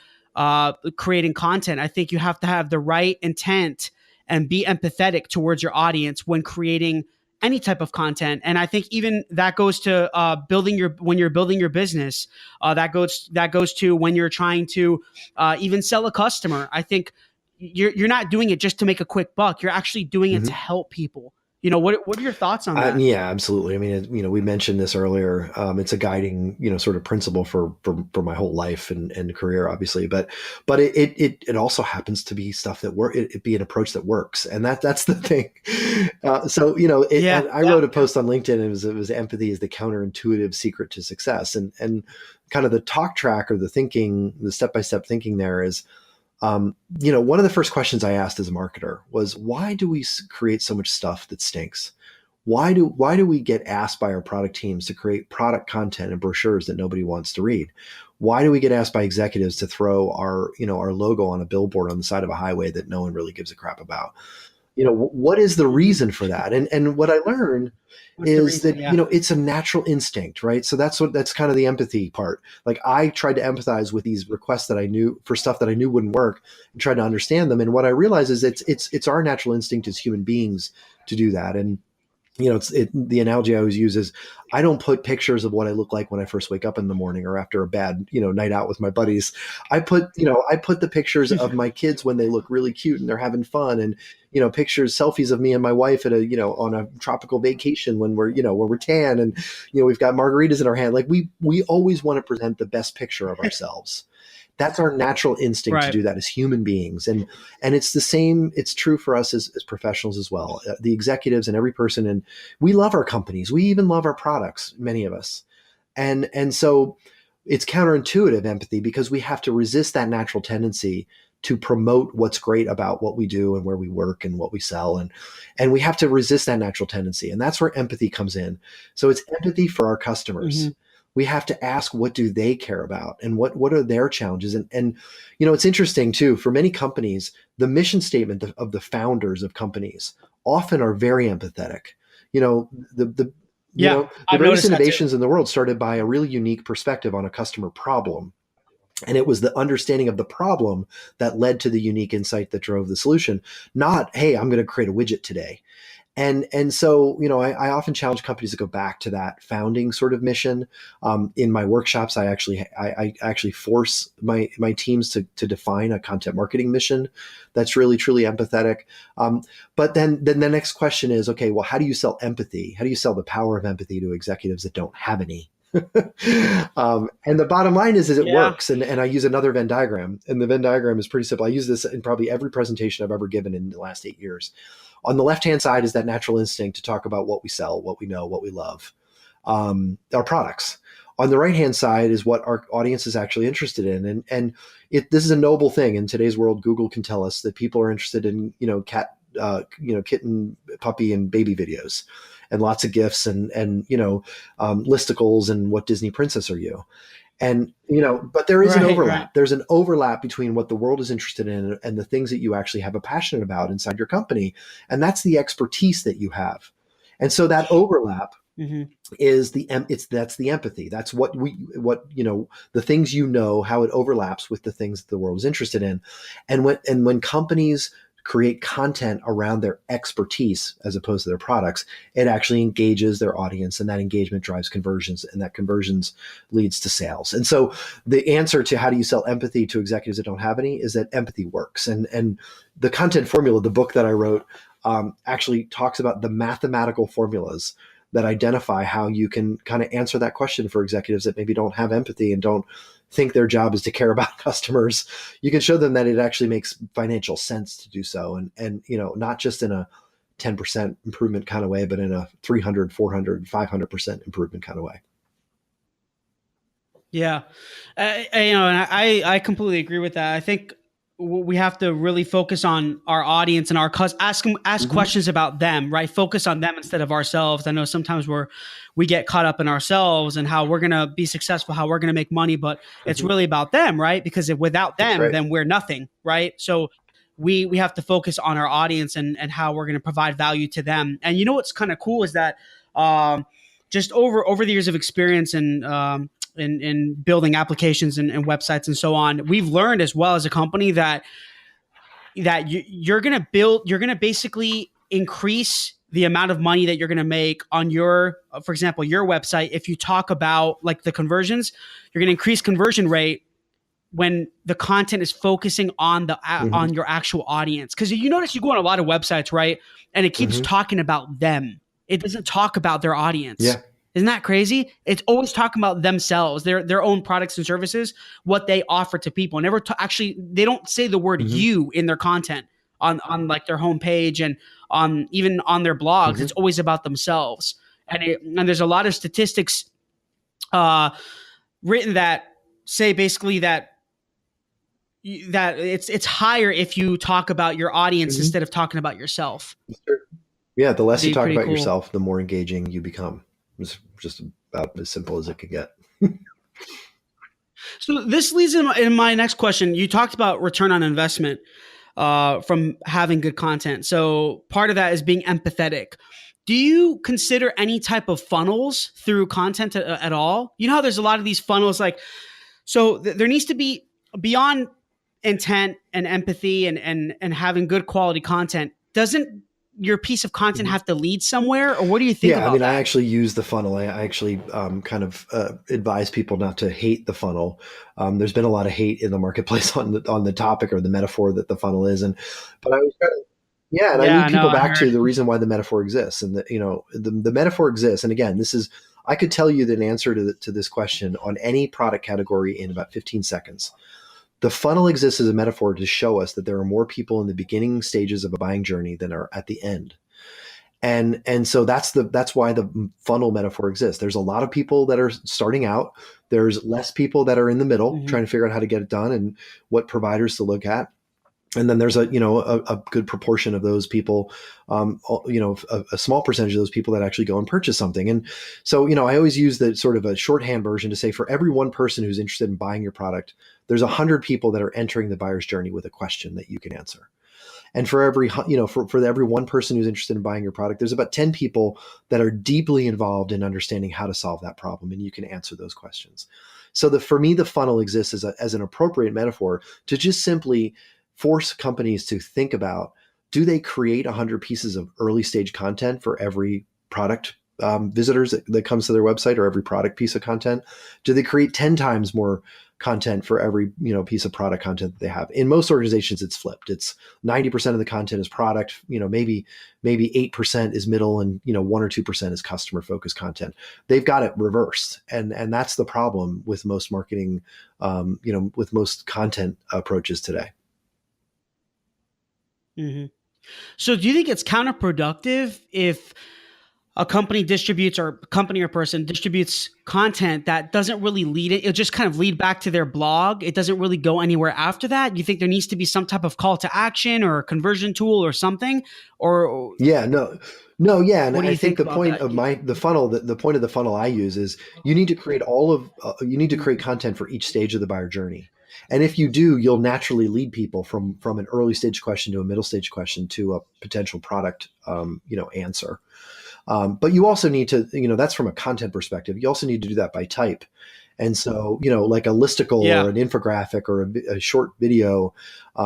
creating content. I think you have to have the right intent and be empathetic towards your audience when creating any type of content. And I think even that goes to when you're building your business. That goes to when you're trying to even sell a customer. I think you're not doing it just to make a quick buck. You're actually doing it to help people. What are your thoughts on that? Yeah, absolutely. I mean, we mentioned this earlier. It's a guiding, sort of principle for my whole life and career, obviously. But it also happens to be stuff that it be an approach that works, and that's the thing. I wrote a post on LinkedIn. And it was empathy is the counterintuitive secret to success, and kind of the talk track or the thinking, the step-by-step thinking there is. One of the first questions I asked as a marketer was, why do we create so much stuff that stinks? Why do we get asked by our product teams to create product content and brochures that nobody wants to read? Why do we get asked by executives to throw our logo on a billboard on the side of a highway that no one really gives a crap about? What is the reason for that? And what I learned is that, it's a natural instinct, right? So that's kind of the empathy part. Like, I tried to empathize with these requests that I knew for stuff that I knew wouldn't work, and tried to understand them. And what I realized is it's our natural instinct as human beings to do that. And the analogy I always use is, I don't put pictures of what I look like when I first wake up in the morning or after a bad, night out with my buddies. I put the pictures of my kids when they look really cute and they're having fun, and, selfies of me and my wife at on a tropical vacation when we're tan and, we've got margaritas in our hand. Like, we always want to present the best picture of ourselves. That's our natural instinct to do that as human beings. And it's the same. It's true for us as professionals as well. The executives and every person. And we love our companies. We even love our products, many of us. And so it's counterintuitive empathy, because we have to resist that natural tendency to promote what's great about what we do and where we work and what we sell. And we have to resist that natural tendency. And that's where empathy comes in. So it's empathy for our customers. We have to ask, what do they care about, and what are their challenges? And it's interesting too, for many companies, the mission statement of the founders of companies often are very empathetic. The greatest innovations in the world started by a really unique perspective on a customer problem. And it was the understanding of the problem that led to the unique insight that drove the solution, not, hey, I'm going to create a widget today. And so, I often challenge companies to go back to that founding sort of mission. In my workshops, I actually force my teams to define a content marketing mission that's really, truly empathetic. But then the next question is, okay, well, how do you sell empathy? How do you sell the power of empathy to executives that don't have any? And the bottom line is it works. And I use another Venn diagram, and the Venn diagram is pretty simple. I use this in probably every presentation I've ever given in the last 8 years. On the left-hand side is that natural instinct to talk about what we sell, what we know, what we love, our products. On the right-hand side is what our audience is actually interested in. And this is a noble thing. In today's world, Google can tell us that people are interested in, cat kitten, puppy, and baby videos, and lots of gifs, and listicles, and what Disney princess are you? And, but there is an overlap. Right. There's an overlap between what the world is interested in and the things that you actually have a passion about inside your company. And that's the expertise that you have. And so that overlap is that's the empathy. That's the things, how it overlaps with the things that the world is interested in. And when companies create content around their expertise as opposed to their products, it actually engages their audience, and that engagement drives conversions, and that conversions leads to sales. And so the answer to how do you sell empathy to executives that don't have any is that empathy works. And the content formula, the book that I wrote, actually talks about the mathematical formulas that identify how you can kind of answer that question for executives that maybe don't have empathy and don't think their job is to care about customers. You can show them that it actually makes financial sense to do so. And not just in a 10% improvement kind of way, but in a 300, 400, 500% improvement kind of way. Yeah. And I completely agree with that. I think we have to really focus on our audience and ask questions about them, right? Focus on them instead of ourselves. I know sometimes we get caught up in ourselves and how we're going to be successful, how we're going to make money, but it's really about them, right? Because without them, then we're nothing, right? So we have to focus on our audience and how we're going to provide value to them. And what's kind of cool is that just over the years of experience and in building applications and websites and so on, we've learned as well as a company that you're going to basically increase the amount of money that you're going to make on for example, your website. If you talk about like the conversions, you're going to increase conversion rate when the content is focusing on on your actual audience. Because you notice you go on a lot of websites, right? And it keeps talking about them. It doesn't talk about their audience. Yeah. Isn't that crazy? It's always talking about themselves, their own products and services, what they offer to people. Never actually, they don't say the word you in their content on like their homepage and even on their blogs. It's always about themselves. And there's a lot of statistics written that say basically that it's higher if you talk about your audience instead of talking about yourself. Yeah, the less you talk about yourself, the more engaging you become. It's just about as simple as it can get. So this leads in my next question. You talked about return on investment from having good content. So part of that is being empathetic. Do you consider any type of funnels through content at all? You know how there's a lot of these funnels, there needs to be, beyond intent and empathy and having good quality content, doesn't your piece of content have to lead somewhere, or what do you think about that? I actually use the funnel. I actually advise people not to hate the funnel. There's been a lot of hate in the marketplace on the topic or the metaphor that the funnel is, but I was I lead people back to the reason why the metaphor exists, and the metaphor exists. And again, I could tell you the answer to this question on any product category in about 15 seconds. The funnel exists as a metaphor to show us that there are more people in the beginning stages of a buying journey than are at the end. And so that's why the funnel metaphor exists. There's a lot of people that are starting out. There's less people that are in the middle trying to figure out how to get it done and what providers to look at. And then there's a good proportion of those people, a small percentage of those people that actually go and purchase something. And so, I always use the sort of a shorthand version to say, for every one person who's interested in buying your product, there's 100 people that are entering the buyer's journey with a question that you can answer. And for every, for every one person who's interested in buying your product, there's about 10 people that are deeply involved in understanding how to solve that problem. And you can answer those questions. So for me, the funnel exists as an appropriate metaphor to just simply force companies to think about, do they create 100 pieces of early stage content for every product visitors that comes to their website, or every product piece of content? Do they create 10 times more content for every piece of product content that they have? In most organizations, it's flipped. It's 90% of the content is product, maybe 8% is middle, and 1 or 2% is customer focused content. They've got it reversed, and that's the problem with most marketing, with most content approaches today. So do you think it's counterproductive if a company distributes, or company or person distributes content that doesn't really lead it, it'll just kind of lead back to their blog. It doesn't really go anywhere after that. You think there needs to be some type of call to action or a conversion tool or something? Or Yeah, no, yeah, and what do I you think think the about point that? of the funnel, the point of the funnel I use is you need to create you need to create content for each stage of the buyer journey. And if you do, you'll naturally lead people from an early stage question to a middle stage question to a potential product, answer. But you also need to, that's from a content perspective. You also need to do that by type. And so, like a listicle or Yeah. an infographic or a short video,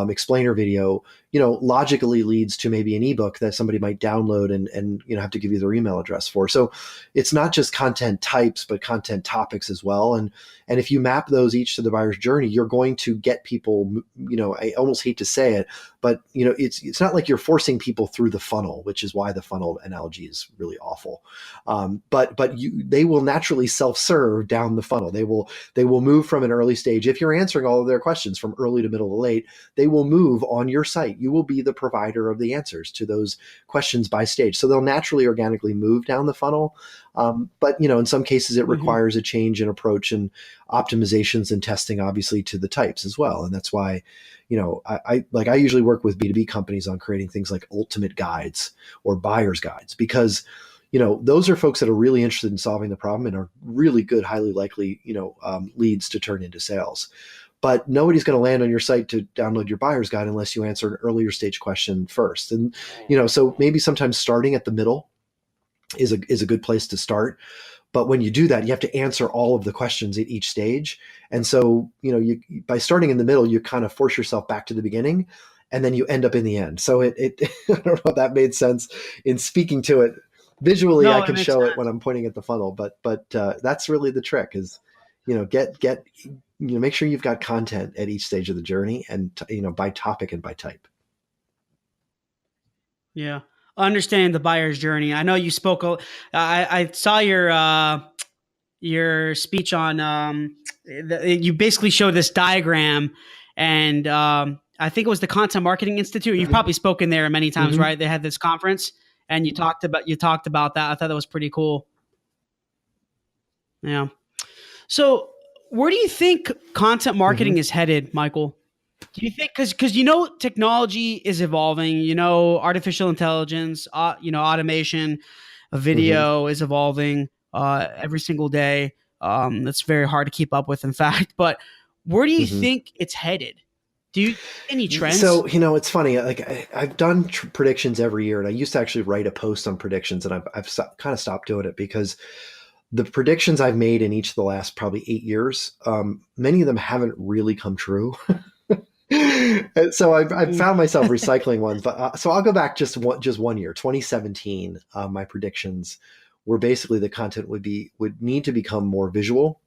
explainer video, logically leads to maybe an ebook that somebody might download and have to give you their email address for. So it's not just content types, but content topics as well. And if you map those each to the buyer's journey, you're going to get people, I almost hate to say it, but it's not like you're forcing people through the funnel, which is why the funnel analogy is really awful. But they will naturally self-serve down the funnel. They will move from an early stage. If you're answering all of their questions from early to middle to late, they will move on your site. You will be the provider of the answers to those questions by stage. So they'll naturally, organically move down the funnel. But in some cases, it requires a change in approach and optimizations and testing, obviously, to the types as well. And that's why, I usually work with B2B companies on creating things like ultimate guides or buyer's guides, because those are folks that are really interested in solving the problem and are really good, highly likely, leads to turn into sales. But nobody's going to land on your site to download your buyer's guide unless you answer an earlier stage question first. And, so maybe sometimes starting at the middle is a good place to start. But when you do that, you have to answer all of the questions at each stage. And so, by starting in the middle, you kind of force yourself back to the beginning, and then you end up in the end. So it I don't know if that made sense in speaking to it. Visually, I No, it can makes show sense. it when I'm pointing at the funnel, but that's really the trick is, make sure you've got content at each stage of the journey, and by topic and by type. Yeah. Understanding the buyer's journey. I know you spoke. I saw your speech on. You basically showed this diagram, and I think it was the Content Marketing Institute. You've probably spoken there many times, Mm-hmm. right? They had this conference, and you talked about that. I thought that was pretty cool. Yeah. So, where do you think content Mm-hmm. marketing is headed, Michael? Do you think, because technology is evolving, artificial intelligence, automation, Mm-hmm. video is evolving every single day. It's very hard to keep up with, in fact. But where do you Mm-hmm. think it's headed? Do you any trends? So, it's funny. Like I've done predictions every year, and I used to actually write a post on predictions, and I've kind of stopped doing it because the predictions I've made in each of the last probably 8 years, many of them haven't really come true. And so I've Mm. found myself recycling ones, but so I'll go back just one year, 2017. My predictions were basically the content would need to become more visual,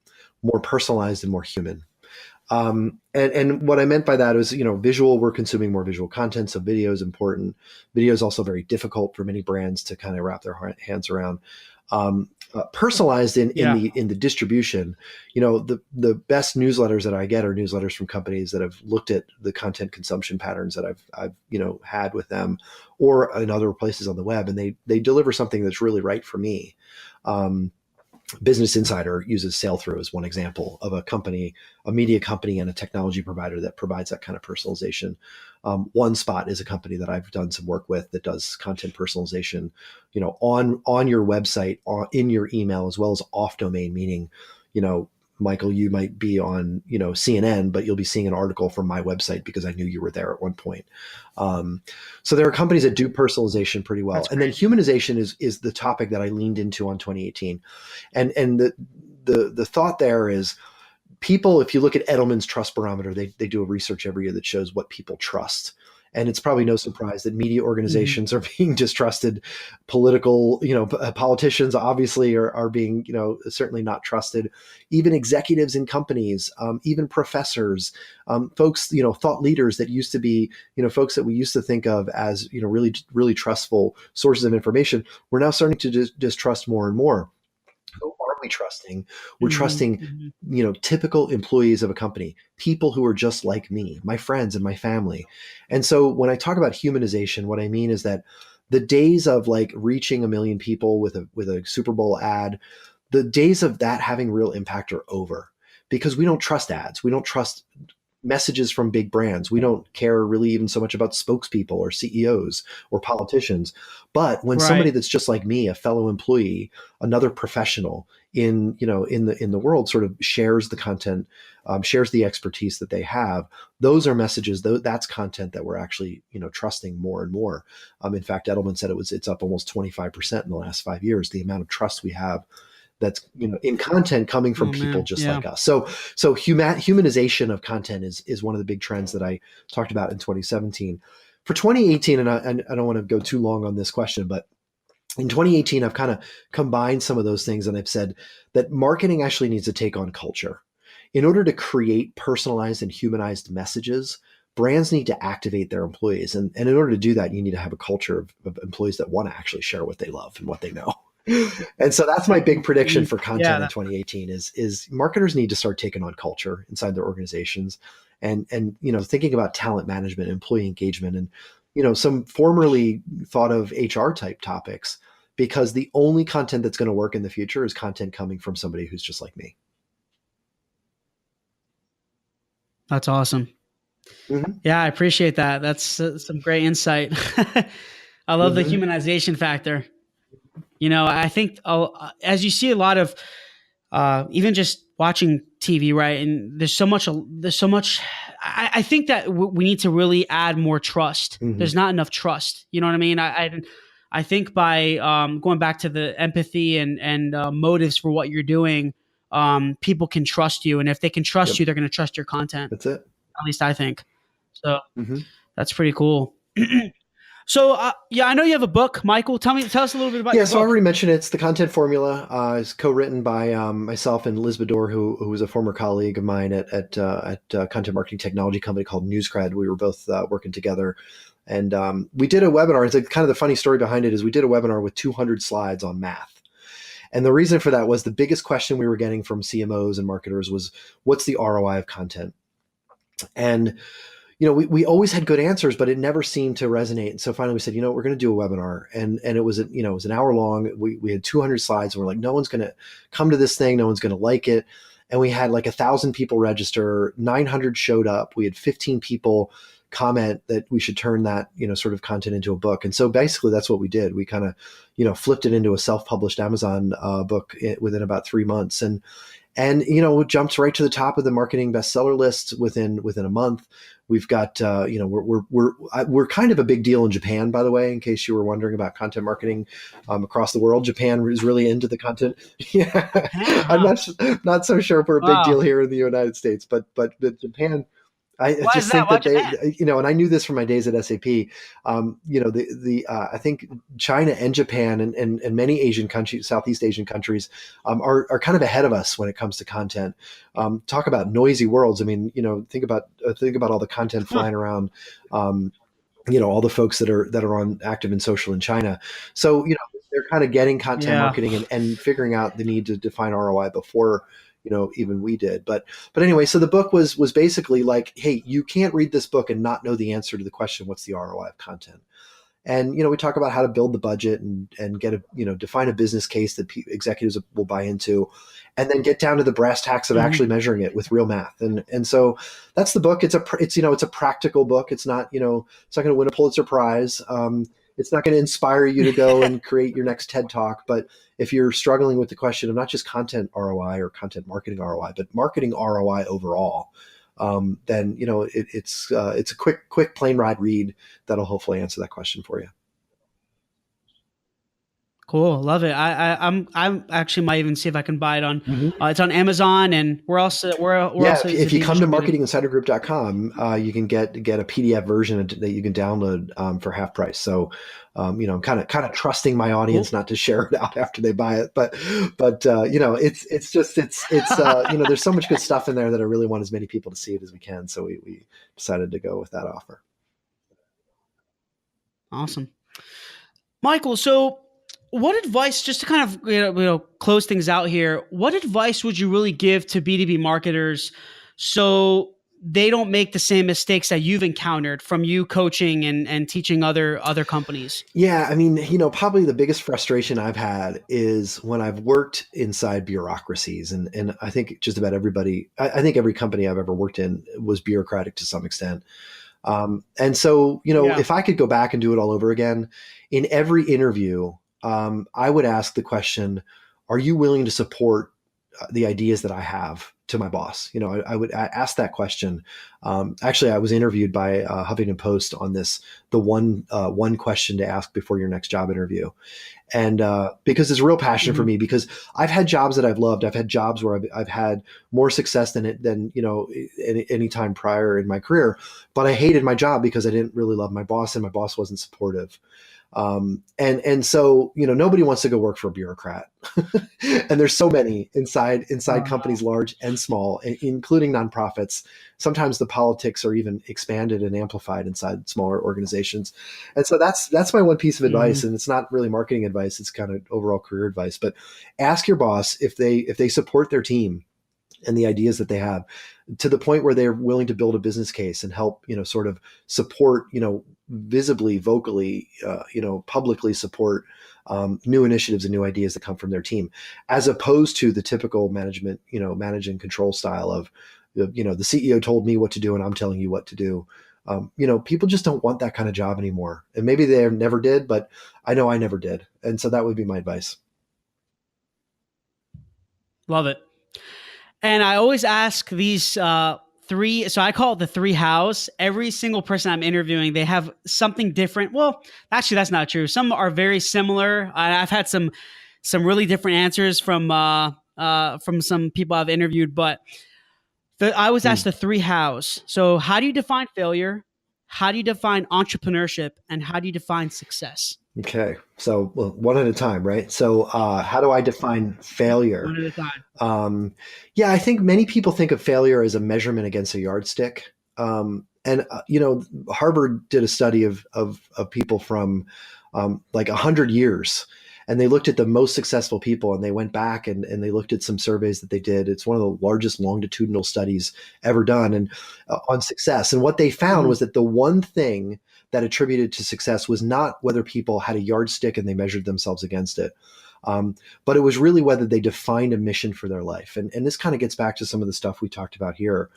more personalized, and more human. And what I meant by that is, visual, we're consuming more visual content. So video is important. Video is also very difficult for many brands to kind of wrap their hands around. Personalized in Yeah. the distribution, the best newsletters that I get are newsletters from companies that have looked at the content consumption patterns that I've had with them, or in other places on the web, and they deliver something that's really right for me. Business Insider uses Sail Through as one example of a company, a media company and a technology provider that provides that kind of personalization. One Spot is a company that I've done some work with that does content personalization, on your website, in your email, as well as off domain, meaning, Michael, you might be on, CNN, but you'll be seeing an article from my website because I knew you were there at one point. So there are companies that do personalization pretty well. That's And then great. humanization is the topic that I leaned into on 2018. And the thought there is, people, if you look at Edelman's trust barometer, they do a research every year that shows what people trust. And it's probably no surprise that media Hmm. organizations are being distrusted. Political, politicians obviously are being, certainly not trusted. Even executives in companies, even professors, folks, thought leaders that used to be, folks that we used to think of as, really, really trustful sources of information, we're now starting to distrust more and more. Who are we trusting? We're Hmm. trusting, Hmm. typical employees of a company, people who are just like me, my friends and my family. And so when I talk about humanization, what I mean is that the days of like reaching 1 million people with a Super Bowl ad, the days of that having real impact are over, because we don't trust ads. We don't trust messages from big brands. We don't care really even so much about spokespeople or CEOs or politicians. But when somebody that's just like me, a fellow employee, another professional in the world, sort of shares the content, shares the expertise that they have, those are messages. That's content that we're actually trusting more and more. In fact, Edelman said it's up almost 25% in the last 5 years. The amount of trust we have that's in content coming from people just like us. So humanization of content is one of the big trends that I talked about in 2017. For 2018, and I don't want to go too long on this question, but in 2018, I've kind of combined some of those things, and I've said that marketing actually needs to take on culture. In order to create personalized and humanized messages, brands need to activate their employees. And in order to do that, you need to have a culture of employees that want to actually share what they love and what they know. And so that's my big prediction for content in 2018 is marketers need to start taking on culture inside their organizations and thinking about talent management, employee engagement, and some formerly thought of HR type topics, because the only content that's going to work in the future is content coming from somebody who's just like me. That's awesome. Mm-hmm. Yeah, I appreciate that. That's some great insight. I love the humanization factor. I think as you see a lot of even just watching TV, right? And there's so much. I think that we need to really add more trust. Mm-hmm. There's not enough trust. You know what I mean? I think by going back to the empathy and motives for what you're doing, people can trust you, and if they can trust you, they're going to trust your content. That's it. At least I think. So that's pretty cool. So, I know you have a book, Michael. Tell us a little bit about your book. So I already mentioned it. It's The Content Formula. It's co-written by myself and Liz Bador, who was a former colleague of mine at a content marketing technology company called NewsCred. We were both working together. And we did a webinar. It's kind of the funny story behind it is we did a webinar with 200 slides on math. And the reason for that was the biggest question we were getting from CMOs and marketers was, what's the ROI of content? And we always had good answers, but it never seemed to resonate. And so finally we said, we're going to do a webinar, and it was an hour long. We had 200 slides, and we're like, no one's going to come to this thing. No one's going to like it. And we had like 1,000 people register, 900 showed up. We had 15 people comment that we should turn that, sort of content into a book. And so basically that's what we did. We kind of, flipped it into a self-published Amazon book within about 3 months. And jumped right to the top of the marketing bestseller list within a month. We've got, we're kind of a big deal in Japan, by the way, in case you were wondering about content marketing across the world. Japan is really into the content. I'm not so sure if we're a big deal here in the United States, but Japan. I just think that they, and I knew this from my days at SAP. I think China and Japan and many Asian countries, Southeast Asian countries, are kind of ahead of us when it comes to content. Talk about noisy worlds. I mean, think about all the content flying around. All the folks that are active in social in China. So they're kind of getting content marketing and figuring out the need to define ROI before even we did. But anyway, so the book was basically like, hey, you can't read this book and not know the answer to the question, what's the ROI of content? And, we talk about how to build the budget and get define a business case that executives will buy into, and then get down to the brass tacks of actually measuring it with real math. And so that's the book. It's a practical book. It's not going to win a Pulitzer Prize. It's not going to inspire you to go and create your next TED Talk. But if you're struggling with the question of not just content ROI or content marketing ROI, but marketing ROI overall, then it's a quick plane ride read that'll hopefully answer that question for you. Cool, love it. I'm actually might even see if I can buy it on. It's on Amazon, and we're also if you come to marketinginsidergroup.com, you can get a PDF version that you can download for half price. So, I'm kind of trusting my audience not to share it out after they buy it, but it's there's so much good stuff in there that I really want as many people to see it as we can. So we decided to go with that offer. Awesome, Michael. So, what advice, just to kind of close things out here, what advice would you really give to B2B marketers so they don't make the same mistakes that you've encountered from you coaching and teaching other companies? Yeah, I mean, probably the biggest frustration I've had is when I've worked inside bureaucracies, and I think just about everybody, I think every company I've ever worked in was bureaucratic to some extent. And so, Yeah. if I could go back and do it all over again, in every interview, I would ask the question, are you willing to support the ideas that I have to my boss? I would ask that question. Actually, I was interviewed by Huffington Post on the one question to ask before your next job interview. And because it's a real passion for me, because I've had jobs that I've loved. I've had jobs where I've had more success than any time prior in my career, but I hated my job because I didn't really love my boss, and my boss wasn't supportive. And so, nobody wants to go work for a bureaucrat. And there's so many inside companies, large and small, including nonprofits. Sometimes the politics are even expanded and amplified inside smaller organizations. And so that's my one piece of advice. And it's not really marketing advice. It's kind of overall career advice, but ask your boss if they support their team and the ideas that they have, to the point where they're willing to build a business case and help, sort of support, visibly, vocally, publicly support new initiatives and new ideas that come from their team, as opposed to the typical management, manage and control style of, the CEO told me what to do and I'm telling you what to do. People just don't want that kind of job anymore. And maybe they never did, but I know I never did. And so that would be my advice. Love it. And I always ask these three, so I call it the three hows. Every single person I'm interviewing, they have something different. Well, actually, that's not true. Some are very similar. I've had some really different answers from some people I've interviewed, but I was asked the three hows. So how do you define failure? How do you define entrepreneurship? And how do you define success? Okay. So one at a time, right? So how do I define failure? One at a time. Yeah, I think many people think of failure as a measurement against a yardstick. And Harvard did a study of people from like 100 years, and they looked at the most successful people, and they went back and they looked at some surveys that they did. It's one of the largest longitudinal studies ever done, and on success. And what they found was that the one thing that attributed to success was not whether people had a yardstick and they measured themselves against it, but it was really whether they defined a mission for their life. And this kind of gets back to some of the stuff we talked about here.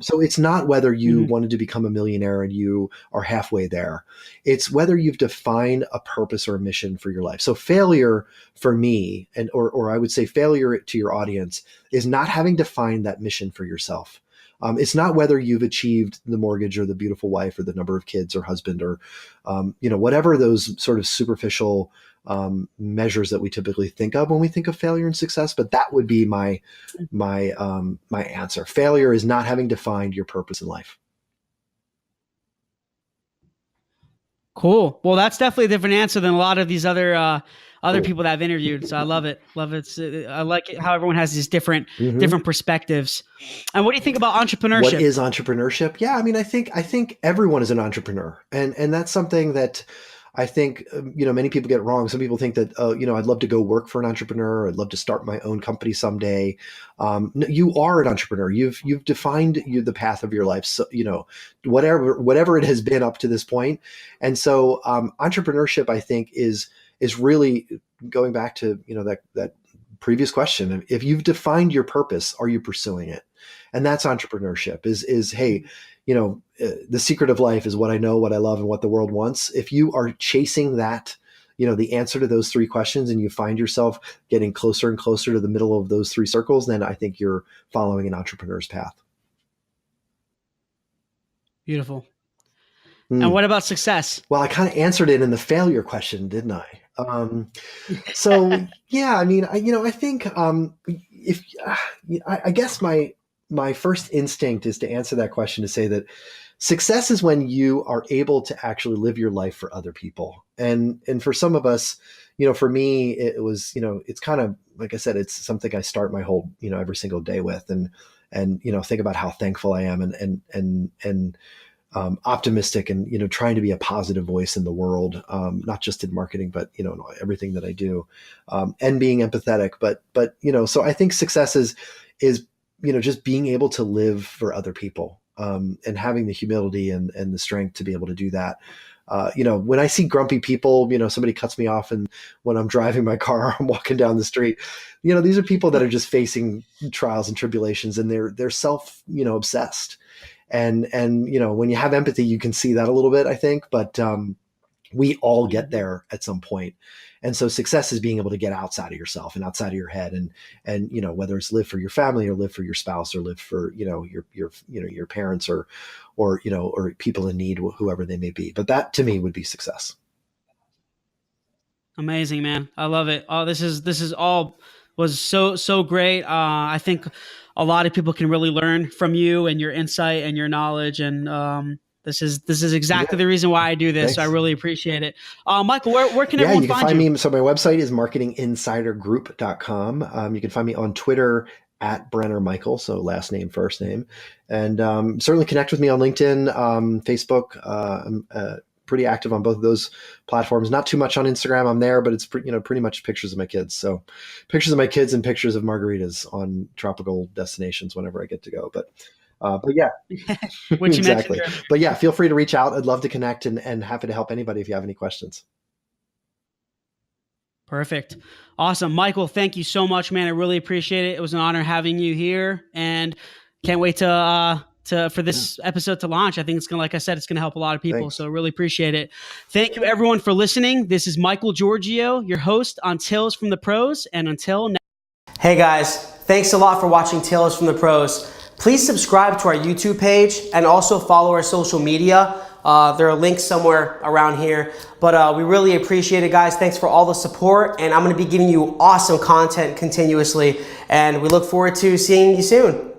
So it's not whether you wanted to become a millionaire and you are halfway there. It's whether you've defined a purpose or a mission for your life. So failure for me, or I would say failure to your audience, is not having defined that mission for yourself. It's not whether you've achieved the mortgage or the beautiful wife or the number of kids or husband or, whatever those sort of superficial measures that we typically think of when we think of failure and success. But that would be my answer. Failure is not having defined your purpose in life. Cool. Well, that's definitely a different answer than a lot of these other people that I've interviewed. So I love it. Love it. I like it how everyone has these different perspectives. And what do you think about entrepreneurship? What is entrepreneurship? Yeah, I mean, I think everyone is an entrepreneur, and that's something that I think many people get wrong. Some people think that I'd love to go work for an entrepreneur. I'd love to start my own company someday. No, you are an entrepreneur. You've defined the path of your life. So whatever it has been up to this point. And so entrepreneurship, I think, is really going back to that previous question. If you've defined your purpose, are you pursuing it? And that's entrepreneurship. Is hey, the secret of life is what I know, what I love, and what the world wants. If you are chasing that, the answer to those three questions, and you find yourself getting closer and closer to the middle of those three circles, then I think you're following an entrepreneur's path. Beautiful. And what about success? Well, I kind of answered it in the failure question, didn't I? So yeah, I mean, I think I guess my first instinct is to answer that question to say that success is when you are able to actually live your life for other people. And for some of us, for me, it was, it's kind of, like I said, it's something I start my whole, every single day with, and think about how thankful I am and optimistic and, trying to be a positive voice in the world, not just in marketing, but, everything that I do, and being empathetic. But, so I think success is, just being able to live for other people. and having the humility and the strength to be able to do that. When I see grumpy people, somebody cuts me off, and when I'm driving my car, I'm walking down the street, these are people that are just facing trials and tribulations, and they're self, obsessed. And when you have empathy, you can see that a little bit, I think, but we all get there at some point. And so success is being able to get outside of yourself and outside of your head, and whether it's live for your family or live for your spouse or live for your parents or people in need, whoever they may be. But that to me would be success. Amazing, man. I love it. Oh, this is all was so great. I think a lot of people can really learn from you and your insight and your knowledge, and this is exactly the reason why I do this. So I really appreciate it. Michael, where can everyone find you? Me. So my website is marketinginsidergroup.com. You can find me on Twitter at Brenner Michael, so last name, first name, and certainly connect with me on LinkedIn, Facebook. I'm pretty active on both of those platforms. Not too much on Instagram. I'm there, but it's pretty much pictures of my kids. So pictures of my kids and pictures of margaritas on tropical destinations whenever I get to go. But yeah, which exactly. But yeah, feel free to reach out. I'd love to connect and happy to help anybody if you have any questions. Perfect. Awesome. Michael, thank you so much, man. I really appreciate it. It was an honor having you here, and can't wait for this episode to launch. I think it's like I said, it's going to help a lot of people. Thanks. So really appreciate it. Thank you everyone for listening. This is Michael Giorgio, your host on Tales from the Pros. And until next. Hey guys, thanks a lot for watching Tales from the Pros. Please subscribe to our YouTube page and also follow our social media. There are links somewhere around here, but we really appreciate it, guys. Thanks for all the support, and I'm going to be giving you awesome content continuously, and we look forward to seeing you soon.